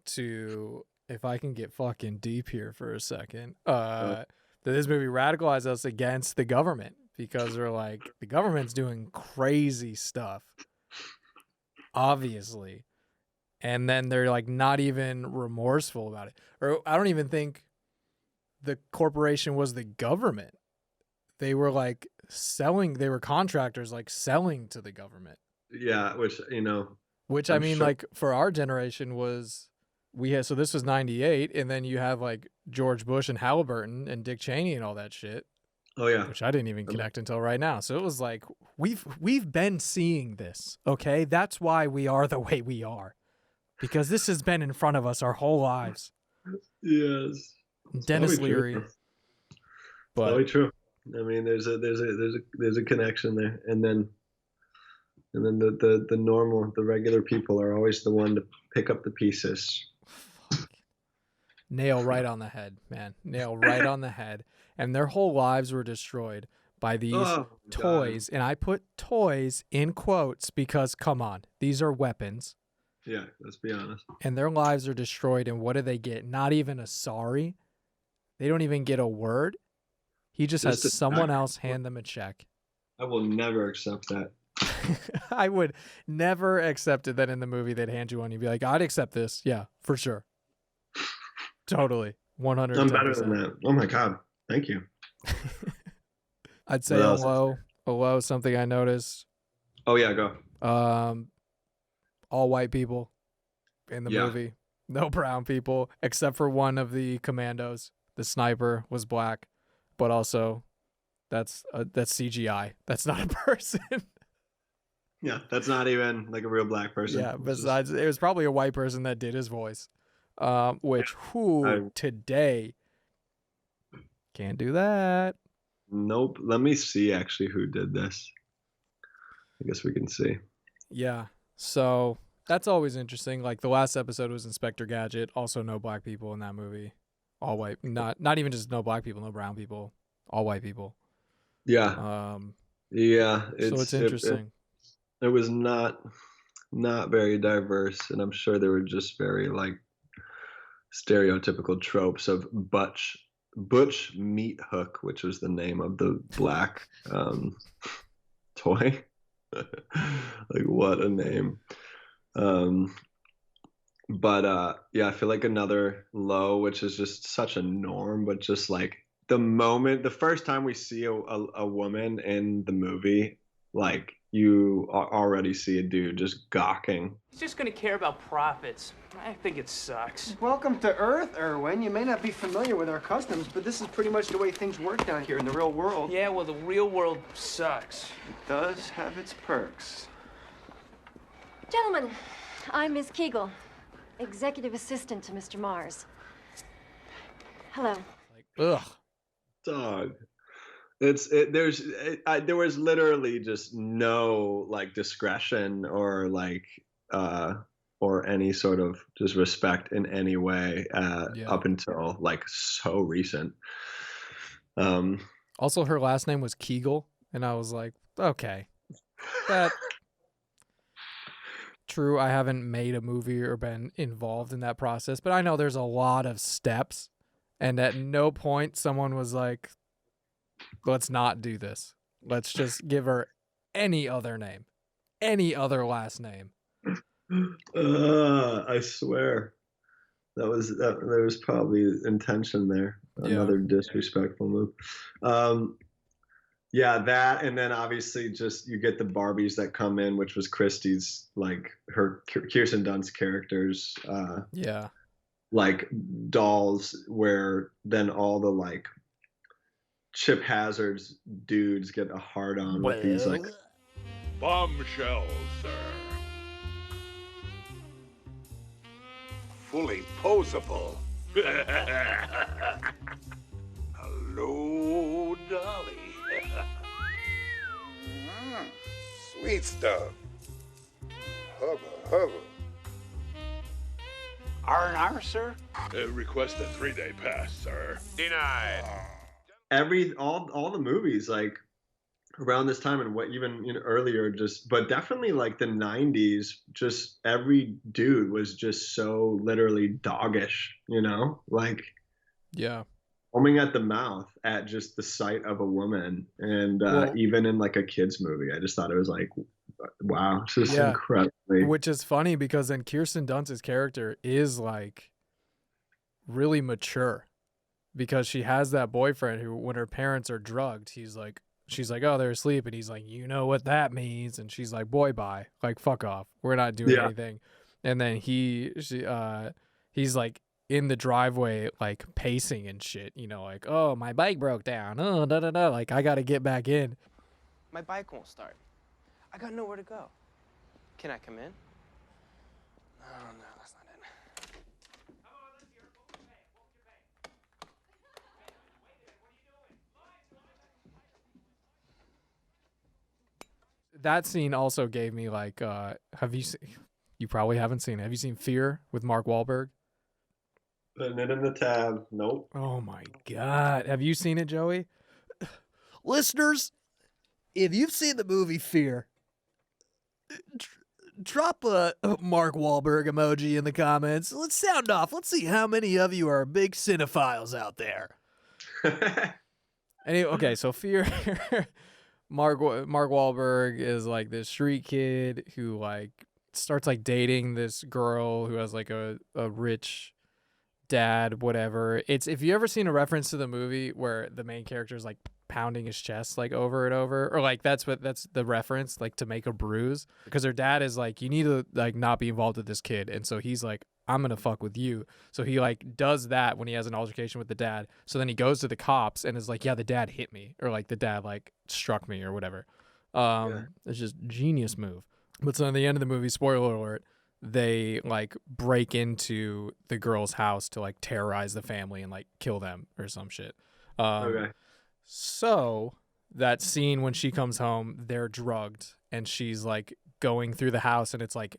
to, if I can get fucking deep here for a second, that this movie radicalized us against the government, because they're like, the government's doing crazy stuff, obviously. And then they're like not even remorseful about it. Or I don't even think the corporation was the government. They were like selling, they were contractors like selling to the government. Yeah, which, you know. Which I mean, like for our generation was, we had, so this was 98, and then you have like George Bush and Halliburton and Dick Cheney and all that shit. Oh yeah. Which I didn't even connect until right now. So it was like, we've been seeing this, okay? That's why we are the way we are. Because this has been in front of us our whole lives. Yes. Dennis Leary. But probably true. I mean, there's a connection there, and then the normal, the regular people are always the one to pick up the pieces. Nail right on the head, man. Nail right on the head. And their whole lives were destroyed by these toys. And I put toys in quotes because, come on, these are weapons. Yeah, let's be honest. And their lives are destroyed. And what do they get? Not even a sorry. They don't even get a word. He just has someone else hand them a check. I will never accept that. I would never accept it that in the movie they'd hand you one. You'd be like, I'd accept this. Yeah, for sure. Totally. 100%. I'm better than that. Oh my God. Thank you. I'd say a low, something I noticed. Oh yeah, go. All white people in the movie. No brown people, except for one of the commandos. The sniper was black, but also that's CGI. That's not a person. Yeah, that's not even like a real black person. Yeah, besides, it was probably a white person that did his voice. Which today can't do that. Nope. Let me see actually who did this. I guess we can see. Yeah. So that's always interesting. Like the last episode was Inspector Gadget. Also no black people in that movie. All white. Not even just no black people, no brown people. All white people. Yeah. Yeah. So it's interesting. It was not very diverse, and I'm sure there were just very like stereotypical tropes of Butch Meat Hook, which was the name of the black toy. Like what a name. But yeah, I feel like another low, which is just such a norm, but just like the first time we see a woman in the movie, like you already see a dude just gawking. He's just gonna care about profits. I think it sucks. Welcome to Earth, Erwin. You may not be familiar with our customs, but this is pretty much the way things work down here in the real world. Yeah, well, the real world sucks. It does have its perks. Gentlemen, I'm Miss Kegel, executive assistant to Mr. Mars. Hello. Ugh. Dog. There was literally just no like discretion or like or any sort of just respect in any way up until like so recent. Also, her last name was Kegel, and I was like, okay, that true. I haven't made a movie or been involved in that process, but I know there's a lot of steps, and at no point someone was like, let's not do this. Let's just give her any other name, any other last name. I swear there was probably intention there. Another disrespectful move. Yeah, that, and then obviously just you get the Barbies that come in, which was Christie's, like her Kirsten Dunst's characters. Like dolls, where then all the like Chip Hazard's dudes get a hard on with these like bombshells, sir. Fully posable. Hello, Dolly. Sweet stuff. Hubba, hubba. R&R, sir? Request a 3-day pass, sir. Denied. all the movies, like around this time, and what even earlier, just but definitely like the 90s, just every dude was just so literally doggish, like Yeah. foaming at the mouth at just the sight of a woman. And even in like a kid's movie, I just thought it was like, wow, it's just incredibly. Which is funny because then Kirsten Dunst's character is like really mature, because she has that boyfriend who, when her parents are drugged, she's like, oh, they're asleep, and he's like, you know what that means, and she's like, boy, bye, like, fuck off, we're not doing anything. And then he's like in the driveway, like pacing and shit, like, oh, my bike broke down, oh, da da da, like, I gotta get back in. My bike won't start. I got nowhere to go. Can I come in? Oh, no, that's not it. That scene also gave me like, you probably haven't seen it. Have you seen Fear with Mark Wahlberg? Putting it in the tab. Nope. Oh my God. Have you seen it, Joey? Listeners, if you've seen the movie Fear, drop a Mark Wahlberg emoji in the comments. Let's sound off. Let's see how many of you are big cinephiles out there. Anyway, okay, so Fear. Mark Wahlberg is like this street kid who like starts like dating this girl who has like a rich dad, whatever. It's, if you ever seen a reference to the movie where the main character is like pounding his chest like over and over, or like that's the reference, like to make a bruise, because her dad is like, you need to like not be involved with this kid, and so he's like, I'm gonna fuck with you. So he like does that when he has an altercation with the dad. So then he goes to the cops and is like, yeah, the dad hit me, or like the dad like struck me or whatever. It's just genius move. But so at the end of the movie, spoiler alert, they like break into the girl's house to like terrorize the family and like kill them or some shit. Okay. So that scene when she comes home, they're drugged and she's like going through the house, and it's like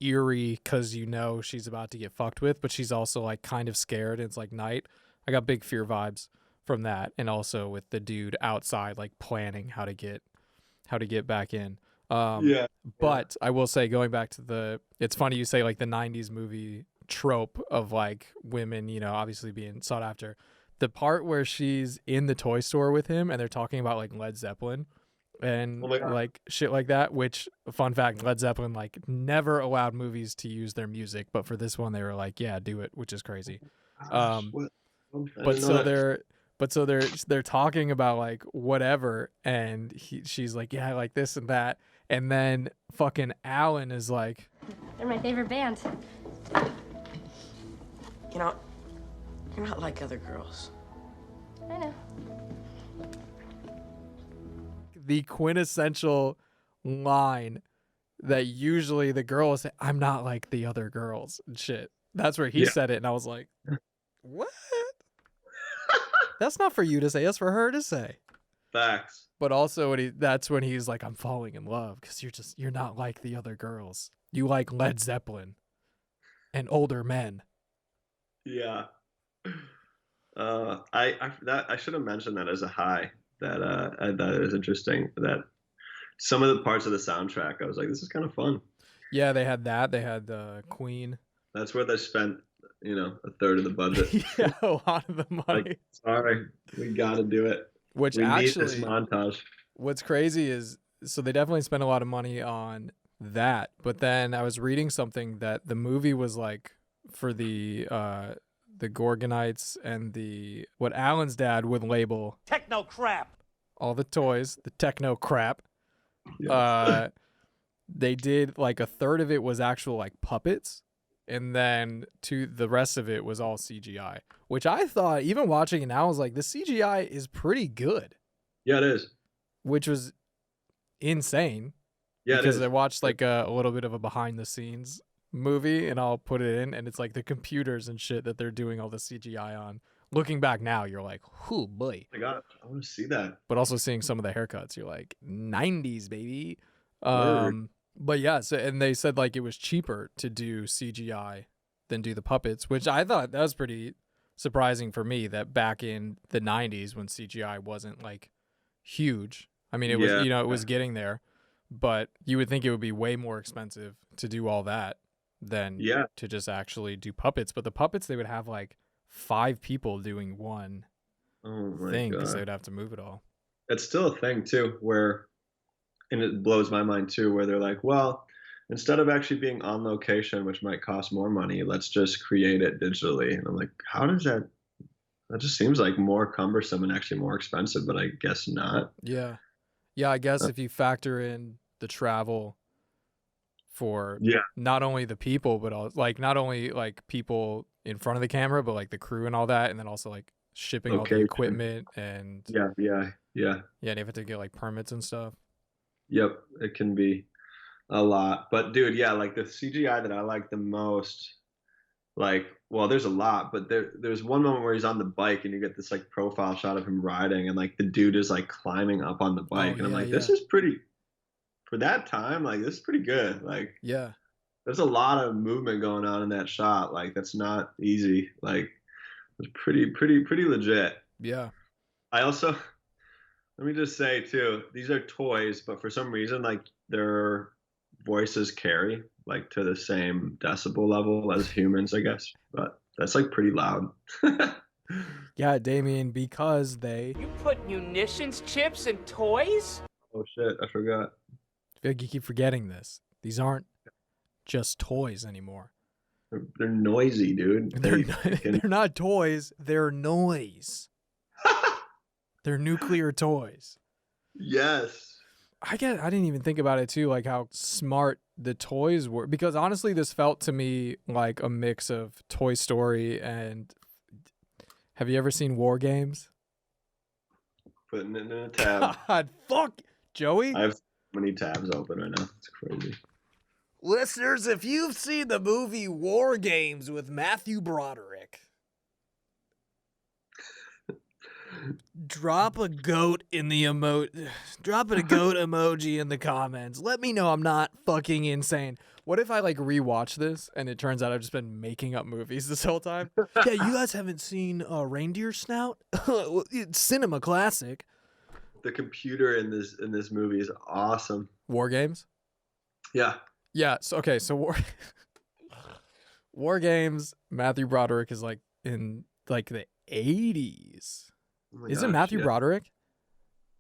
eerie because she's about to get fucked with, but she's also like kind of scared, and it's like night. I got big Fear vibes from that, and also with the dude outside like planning how to get back in. But I will say, going back to it's funny you say like the 90s movie trope of like women, obviously being sought after. The part where she's in the toy store with him and they're talking about like Led Zeppelin and like shit like that, which, fun fact, Led Zeppelin like never allowed movies to use their music, but for this one they were like, yeah, do it, which is crazy. But so they're talking about like whatever, and she's like, yeah, I like this and that, and then fucking Alan is like, They're my favorite band. You're not like other girls. I know. the quintessential line that usually the girl will say, I'm not like the other girls and shit. That's where he said it, and I was like, what? That's not for you to say. That's for her to say. Facts. But also that's when he's like, I'm falling in love because you're not like the other girls. You like Led Zeppelin and older men. Yeah. I should have mentioned that as a high. That is interesting. That some of the parts of the soundtrack, I was like, this is kind of fun. Yeah, they had that. They had Queen. That's where they spent, a third of the budget. Yeah, a lot of the money. Like, sorry, we got to do it. Which we actually, need this montage. What's crazy is, so they definitely spent a lot of money on that. But then I was reading something that the movie was like for the Gorgonites and what Alan's dad would label techno crap. All the toys, the techno crap. Yes. They did like a third of it was actual like puppets, and then the rest of it was all CGI, which I thought, even watching it now, I was like, the CGI is pretty good. Yeah, it is. Which was insane. Yeah, because it is. I watched like a little bit of a behind the scenes movie, and I'll put it in, and it's like the computers and shit that they're doing all the CGI on. Looking back now, you're like, oh boy. I want to see that. But also seeing some of the haircuts, you're like, 90s, baby. But yeah, and they said like it was cheaper to do CGI than do the puppets, which I thought that was pretty surprising for me, that back in the 90s when CGI wasn't like huge. I mean, it was, it was getting there, but you would think it would be way more expensive to do all that than to just actually do puppets. But the puppets, they would have like 5 people doing one thing because they would have to move it all. It's still a thing too, and it blows my mind too, where they're like, well, instead of actually being on location, which might cost more money, let's just create it digitally. And I'm like, how does that just seems like more cumbersome and actually more expensive, but I guess not. Yeah. Yeah, I guess if you factor in the travel for not only the people, but also, like, not only like people in front of the camera, but like the crew and all that, and then also like shipping all the equipment and yeah, and they have to get like permits and stuff. Yep, it can be a lot. But dude, yeah, like the CGI that I like the most, like, well, there's a lot, but there's one moment where he's on the bike and you get this like profile shot of him riding, and like the dude is like climbing up on the bike, and I'm like, this is pretty, for that time, like this is pretty good. Like, there's a lot of movement going on in that shot. Like, that's not easy. Like, it's pretty legit. Yeah. I also, let me just say too, these are toys, but for some reason, like, their voices carry like to the same decibel level as humans, I guess. But that's like pretty loud. Yeah, Damien, because they... You put munitions chips in toys? Oh shit, I forgot. I feel like you keep forgetting this. These aren't just toys anymore. They're noisy, dude. They're not toys. They're noise. They're nuclear toys. Yes. I didn't even think about it too, like how smart the toys were. Because honestly, this felt to me like a mix of Toy Story and... Have you ever seen War Games? Putting it in a tab. God, fuck, Joey. I have so many tabs open right now. It's crazy. Listeners, if you've seen the movie War Games with Matthew Broderick, drop a goat emoji in the comments. Let me know I'm not fucking insane. What if I like rewatch this and it turns out I've just been making up movies this whole time? Yeah, you guys haven't seen Reindeer Snout? It's cinema classic. The computer in this movie is awesome. War Games? Yeah. Yeah, so War Games, Matthew Broderick is like in like the 80s. Is it Matthew Broderick?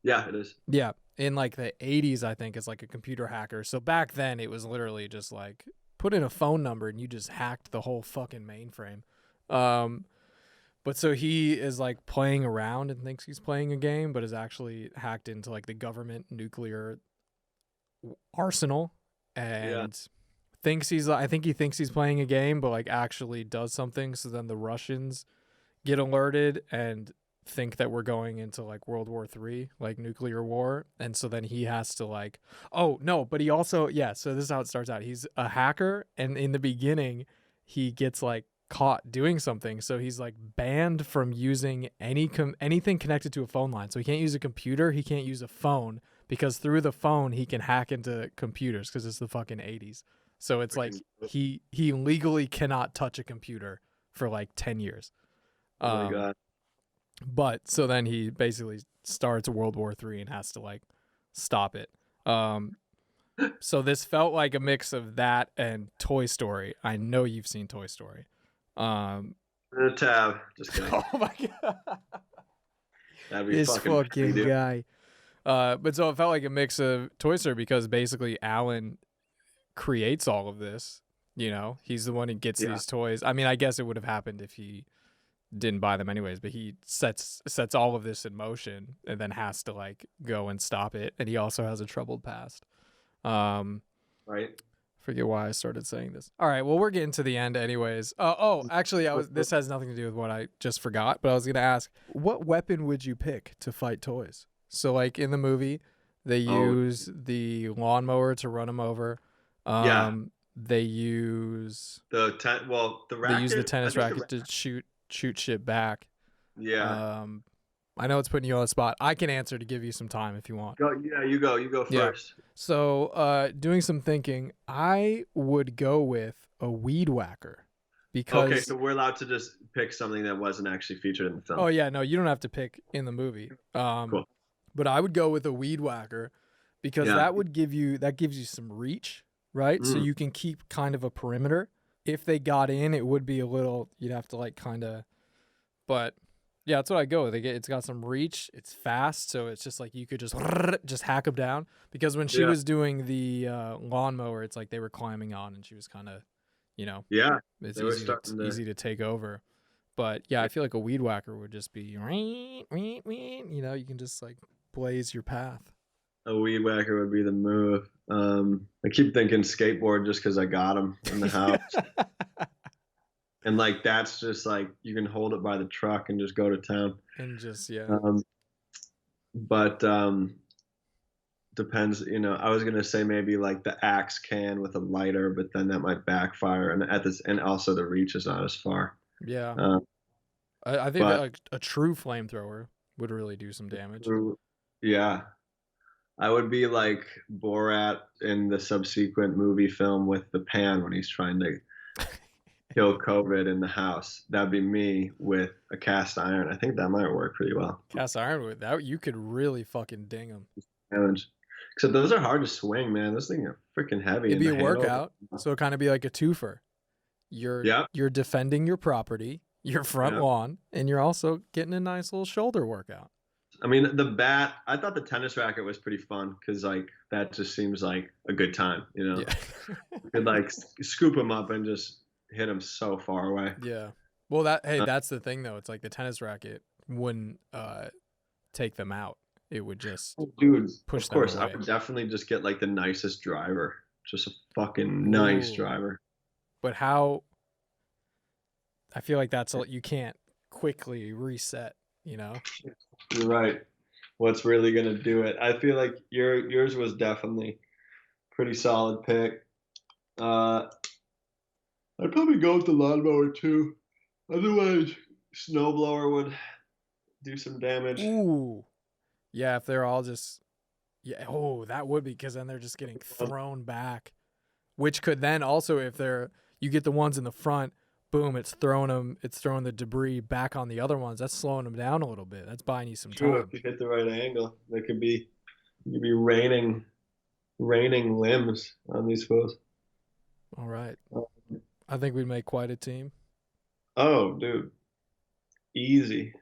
Yeah, it is. Yeah, in like the 80s, I think, is like a computer hacker. So back then, it was literally just like put in a phone number and you just hacked the whole fucking mainframe. But so he is like playing around and thinks he's playing a game, but is actually hacked into like the government nuclear arsenal and I think he thinks he's playing a game, but like actually does something. So then the Russians get alerted and think that we're going into like World War III, like nuclear war. And so then he has to like, oh no, but he also, so this is how it starts out. He's a hacker. And in the beginning, he gets like caught doing something. So he's like banned from using anything connected to a phone line. So he can't use a computer. He can't use a phone because through the phone, he can hack into computers because it's the fucking 80s. So it's like he legally cannot touch a computer for like 10 years. Oh my God. But so then he basically starts World War III and has to like stop it. So this felt like a mix of that and Toy Story. I know you've seen Toy Story. A tab. Just kidding. Oh my God. That'd be this fucking crazy, guy. But so it felt like a mix of Toy Story because basically Alan creates all of this. You know, he's the one who gets these toys. I mean, I guess it would have happened if he didn't buy them anyways, but he sets all of this in motion and then has to like go and stop it. And he also has a troubled past. Right. Forget why I started saying this. All right, well, we're getting to the end anyways. Actually, this has nothing to do with what I just forgot, but I was gonna ask, what weapon would you pick to fight toys? So like in the movie, they use the lawnmower to run them over. They use the racket. They use the tennis racket to shoot shit back. Yeah. I know it's putting you on the spot. I can answer to give you some time if you want. You go first. Yeah. So, doing some thinking, I would go with a weed whacker because. Okay, so we're allowed to just pick something that wasn't actually featured in the film. Oh yeah, no, you don't have to pick in the movie. Cool. But I would go with a weed whacker because that gives you some reach, right? So you can keep kind of a perimeter. If they got in, it would be a little, you'd have to like kind of, but yeah, that's what I go with. It's got some reach. It's fast. So it's just like you could just hack them down. Because when she was doing the lawnmower, it's like they were climbing on and she was kind of, it's easy to take over. But yeah, I feel like a weed whacker would just be, you can just like blaze your path. A weed whacker would be the move. I keep thinking skateboard just because I got them in the house. And like that's just like you can hold it by the truck and just go to town. And just but depends. I was gonna say maybe like the axe can with a lighter, but then that might backfire. And also the reach is not as far. Yeah. I think that a true flamethrower would really do some damage. Yeah. I would be like Borat in the subsequent movie film with the pan when he's trying to kill COVID in the house. That'd be me with a cast iron. I think that might work pretty well. Cast iron with that, you could really fucking ding them. Except those are hard to swing, man. Those things are freaking heavy. It'd be a workout, so it kind of be like a twofer. You're defending your property, your front lawn, and you're also getting a nice little shoulder workout. I mean, I thought the tennis racket was pretty fun because like that just seems like a good time, You could like scoop them up and just hit them so far away. Yeah. Well, that's the thing though. It's like the tennis racket wouldn't take them out. It would just push of course, them away. I would definitely just get like the nicest driver, just a fucking nice driver. But how? I feel like you can't quickly reset. You're right. What's really gonna do it? I feel like yours was definitely pretty solid pick. I'd probably go with the lawnmower too. Otherwise, snowblower would do some damage. Ooh, yeah. If they're all just, that would be because then they're just getting thrown back, which could then also if you get the ones in the front. Boom! It's throwing the debris back on the other ones. That's slowing them down a little bit. That's buying you some time. If you hit the right angle, there could be raining limbs on these fools. All right, I think we'd make quite a team. Oh, dude, easy.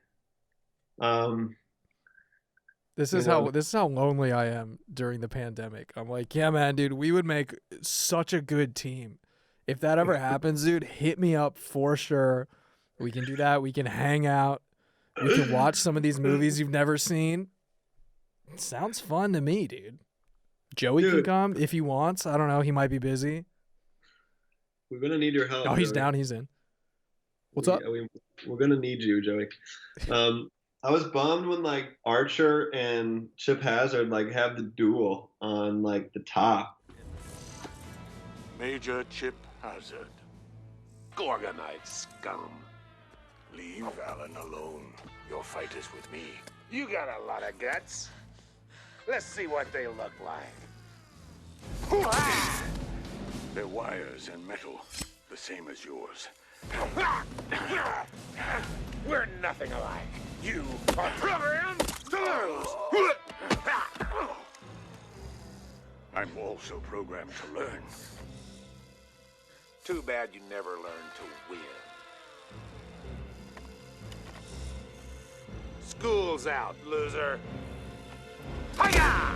This is how lonely I am during the pandemic. I'm like, yeah, man, dude, we would make such a good team. If that ever happens, dude, hit me up for sure. We can do that. We can hang out. We can watch some of these movies you've never seen. It sounds fun to me, dude. Joey can come if he wants. I don't know. He might be busy. We're going to need your help. Oh, he's Joey. down. He's in. What's up? We're going to need you, Joey. I was bummed when like Archer and Chip Hazard like have the duel on like the top. Major Chip Hazard. Gorgonite scum. Leave Alan alone. Your fight is with me. You got a lot of guts. Let's see what they look like. They're wires and metal, the same as yours. We're nothing alike. You are programmed to lose. I'm also programmed to learn. Too bad you never learned to win. School's out, loser. Hiya!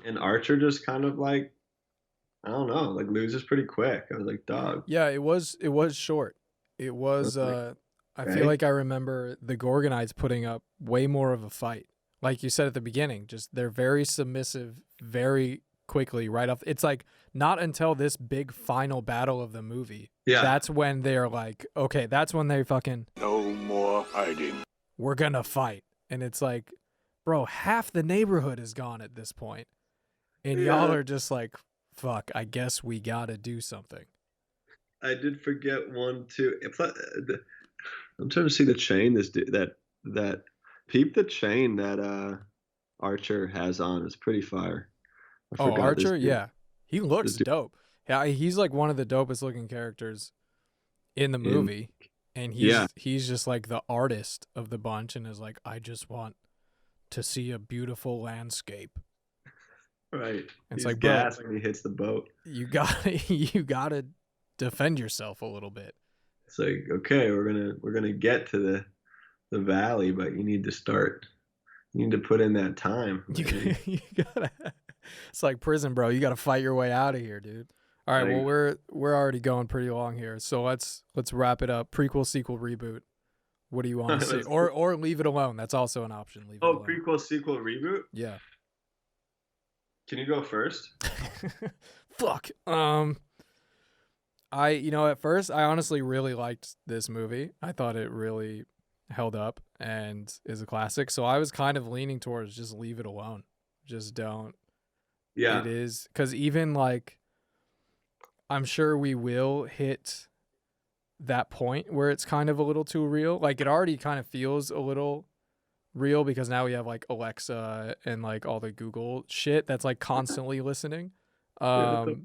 And Archer just kind of like, I don't know, like loses pretty quick. I was like, dog. Yeah, it was short. It was I feel like I remember the Gorgonites putting up way more of a fight. Like you said at the beginning, just they're very submissive, very quickly right off. It's like not until this big final battle of the movie. Yeah. That's when they're like, okay, that's when they fucking no more hiding. We're gonna fight. And it's like, bro, half the neighborhood is gone at this point. And y'all are just like, fuck, I guess we gotta do something. I did forget one too. I'm trying to see the chain that peep the chain that Archer has on is pretty fire. Archer? Yeah. He looks dope. Yeah, he's like one of the dopest looking characters in the movie. And he's just like the artist of the bunch and is like, I just want to see a beautiful landscape. Right. It's He's like, gas bro, when he hits the boat. you gotta defend yourself a little bit. It's like, okay, we're gonna get to the valley, but you need to put in that time. You gotta. It's like prison, bro. You gotta fight your way out of here, dude. All right. Well, we're already going pretty long here, so let's wrap it up. Prequel, sequel, reboot. What do you want to see? Or leave it alone. That's also an option. Leave it alone. Prequel, sequel, reboot. Yeah. Can you go first? Fuck. At first I honestly really liked this movie. I thought it really held up and is a classic. So I was kind of leaning towards just leave it alone. Just don't. Yeah. It is, because even like, I'm sure we will hit that point where it's kind of a little too real. Like, it already kind of feels a little real because now we have like Alexa and like all the Google shit that's like constantly listening. But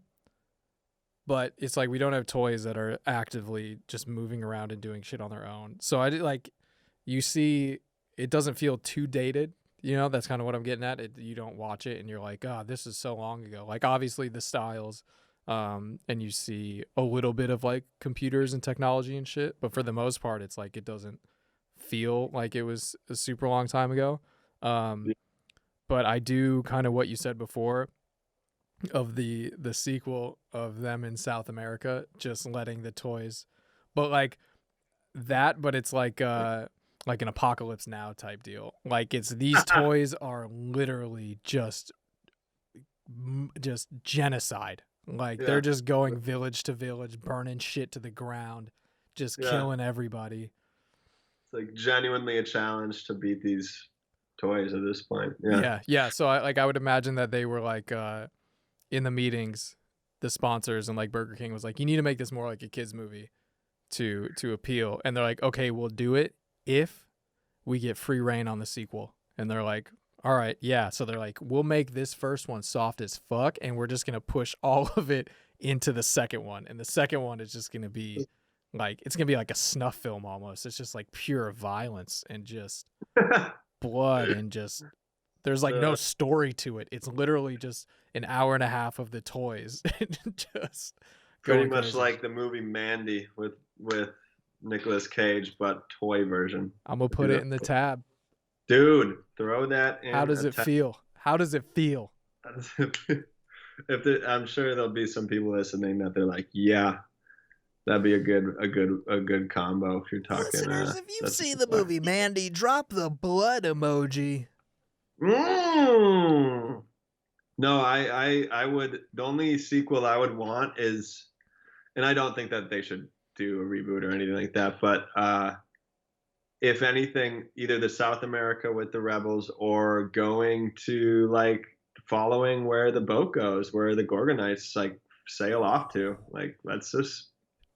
it's like we don't have toys that are actively just moving around and doing shit on their own. So I did like, you see, it doesn't feel too dated. You know, that's kind of what I'm getting at. You don't watch it and you're like, oh, this is so long ago. Like, obviously the styles, and you see a little bit of like computers and technology and shit, but for the most part, it's like it doesn't feel like it was a super long time ago. But I do kind of what you said before of the sequel of them in South America, just letting the toys, but like that, but it's like an Apocalypse Now type deal. Like, it's these toys are literally just genocide. Like, they're just going village to village, burning shit to the ground, just killing everybody. It's like genuinely a challenge to beat these toys at this point. Yeah. So I would imagine that they were like in the meetings, the sponsors and like Burger King was like, you need to make this more like a kids movie to appeal. And they're like, okay, we'll do it if we get free reign on the sequel. And they're like, all right, yeah. So they're like, we'll make this first one soft as fuck, and we're just gonna push all of it into the second one. And the second one is just gonna be like, it's gonna be like a snuff film almost. It's just like pure violence and just blood and just, there's like no story to it. It's literally just an hour and a half of the toys. Just pretty much crazy. Like the movie Mandy with Nicolas Cage, but toy version. I'm gonna put it in the tab. Dude, throw that in. How does it feel? How does it feel? I'm sure there'll be some people listening that they're like, yeah, that'd be a good combo if you're talking. Listeners, if you've seen the movie Mandy, drop the blood emoji. No, I would. The only sequel I would want is, and I don't think that they should do a reboot or anything like that, but if anything, either the South America with the rebels or going to like following where the boat goes, where the Gorgonites like sail off to. Like, let's see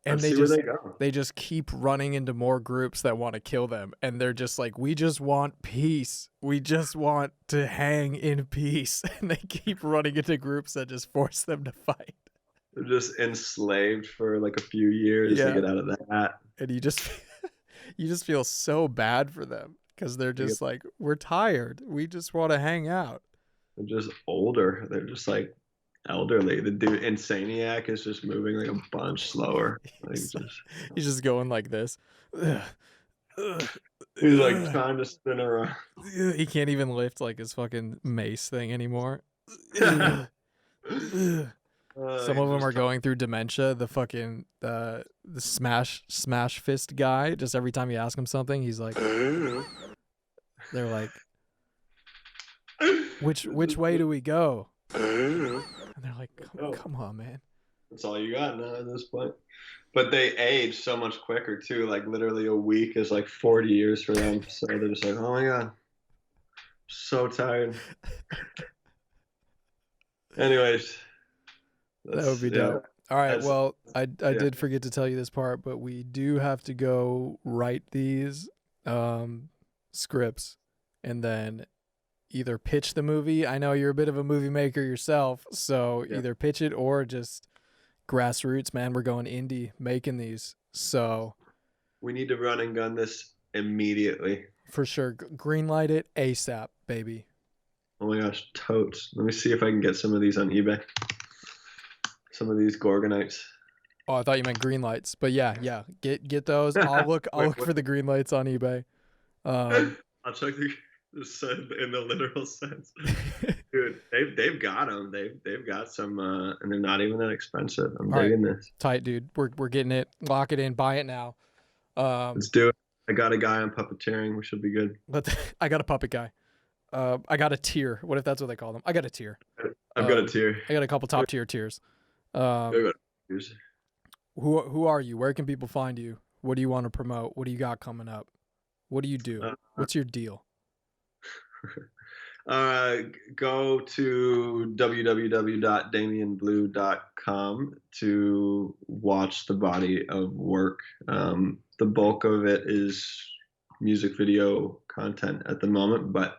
where they go. They just keep running into more groups that want to kill them, and they're just like, we just want peace. We just want to hang in peace. And they keep running into groups that just force them to fight. They're just enslaved for like a few years to get out of that. And you just feel so bad for them because they're just like, we're tired. We just want to hang out. They're just older. They're just like elderly. The dude Insaniac is just moving like a bunch slower. Like, he's just going like this. He's like trying to spin around. He can't even lift like his fucking mace thing anymore. Some of them are going through dementia. The fucking the smash fist guy. Just every time you ask him something, he's like, they're like, which way do we go? And they're like, come on, man. That's all you got now at this point. But they age so much quicker too. Like literally a week is like 40 years for them. So they're just like, oh my god, so tired. Anyways. That would be dope. All right. Well, I did forget to tell you this part, but we do have to go write these scripts and then either pitch the movie. I know you're a bit of a movie maker yourself, so either pitch it or just grassroots, man. We're going indie making these. So We need to run and gun this immediately. For sure. Greenlight it ASAP, baby. Oh my gosh, totes. Let me see if I can get some of these on eBay. Some of these Gorgonites. Oh, I thought you meant green lights, but yeah. Get those. I'll look for the green lights on eBay. I'll check in the literal sense. Dude, they've got them. They've got some, and they're not even that expensive. I'm digging this. Tight, dude. We're getting it. Lock it in. Buy it now. Let's do it. I got a guy on puppeteering. We should be good. I got a puppet guy. I got a tier. What if that's what they call them? I got a tier. I've got a tier. I got a couple top tier tiers. Who are you? Where can people find you? What do you want to promote? What do you got coming up? What do you do? What's your deal? Go to www.damienblue.com to watch the body of work. The bulk of it is music video content at the moment, but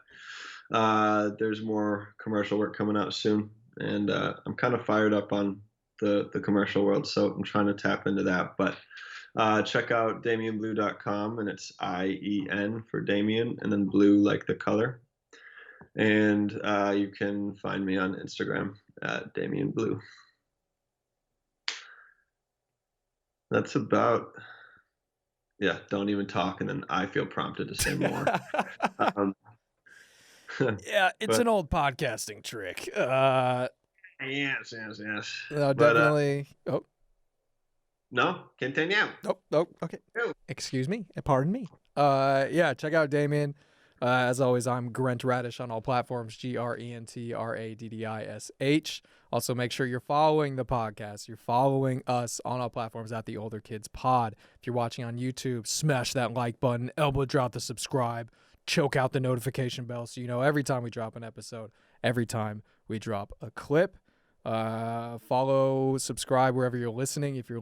there's more commercial work coming out soon, and I'm kind of fired up on the commercial world, so I'm trying to tap into that. But check out damienblue.com, and it's IEN for Damien, and then blue like the color. And you can find me on Instagram at Damien Blue. That's about, don't even talk, and then I feel prompted to say more. Yeah, it's an old podcasting trick. Yes. No, definitely. No, continue. Nope. Okay. Excuse me. Pardon me. Yeah, check out Damien. As always, I'm Grent Radish on all platforms, GRENTRADDISH. Also, make sure you're following the podcast. You're following us on all platforms at The Older Kids Pod. If you're watching on YouTube, smash that like button, elbow drop the subscribe, choke out the notification bell so you know every time we drop an episode, every time we drop a clip. Follow, subscribe wherever you're listening. If you're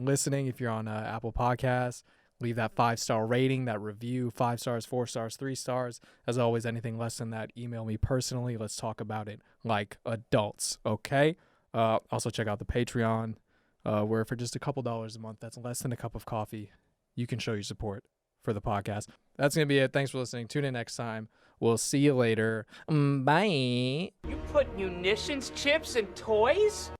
on Apple Podcasts, leave that 5-star rating, that review, 5 stars, 4 stars, 3 stars. As always, anything less than that, email me personally. Let's talk about it like adults, okay? Also, check out the Patreon, where for just a couple dollars a month, that's less than a cup of coffee, you can show your support for the podcast. That's going to be it. Thanks for listening. Tune in next time. We'll see you later. Bye. You put munitions, chips, and toys?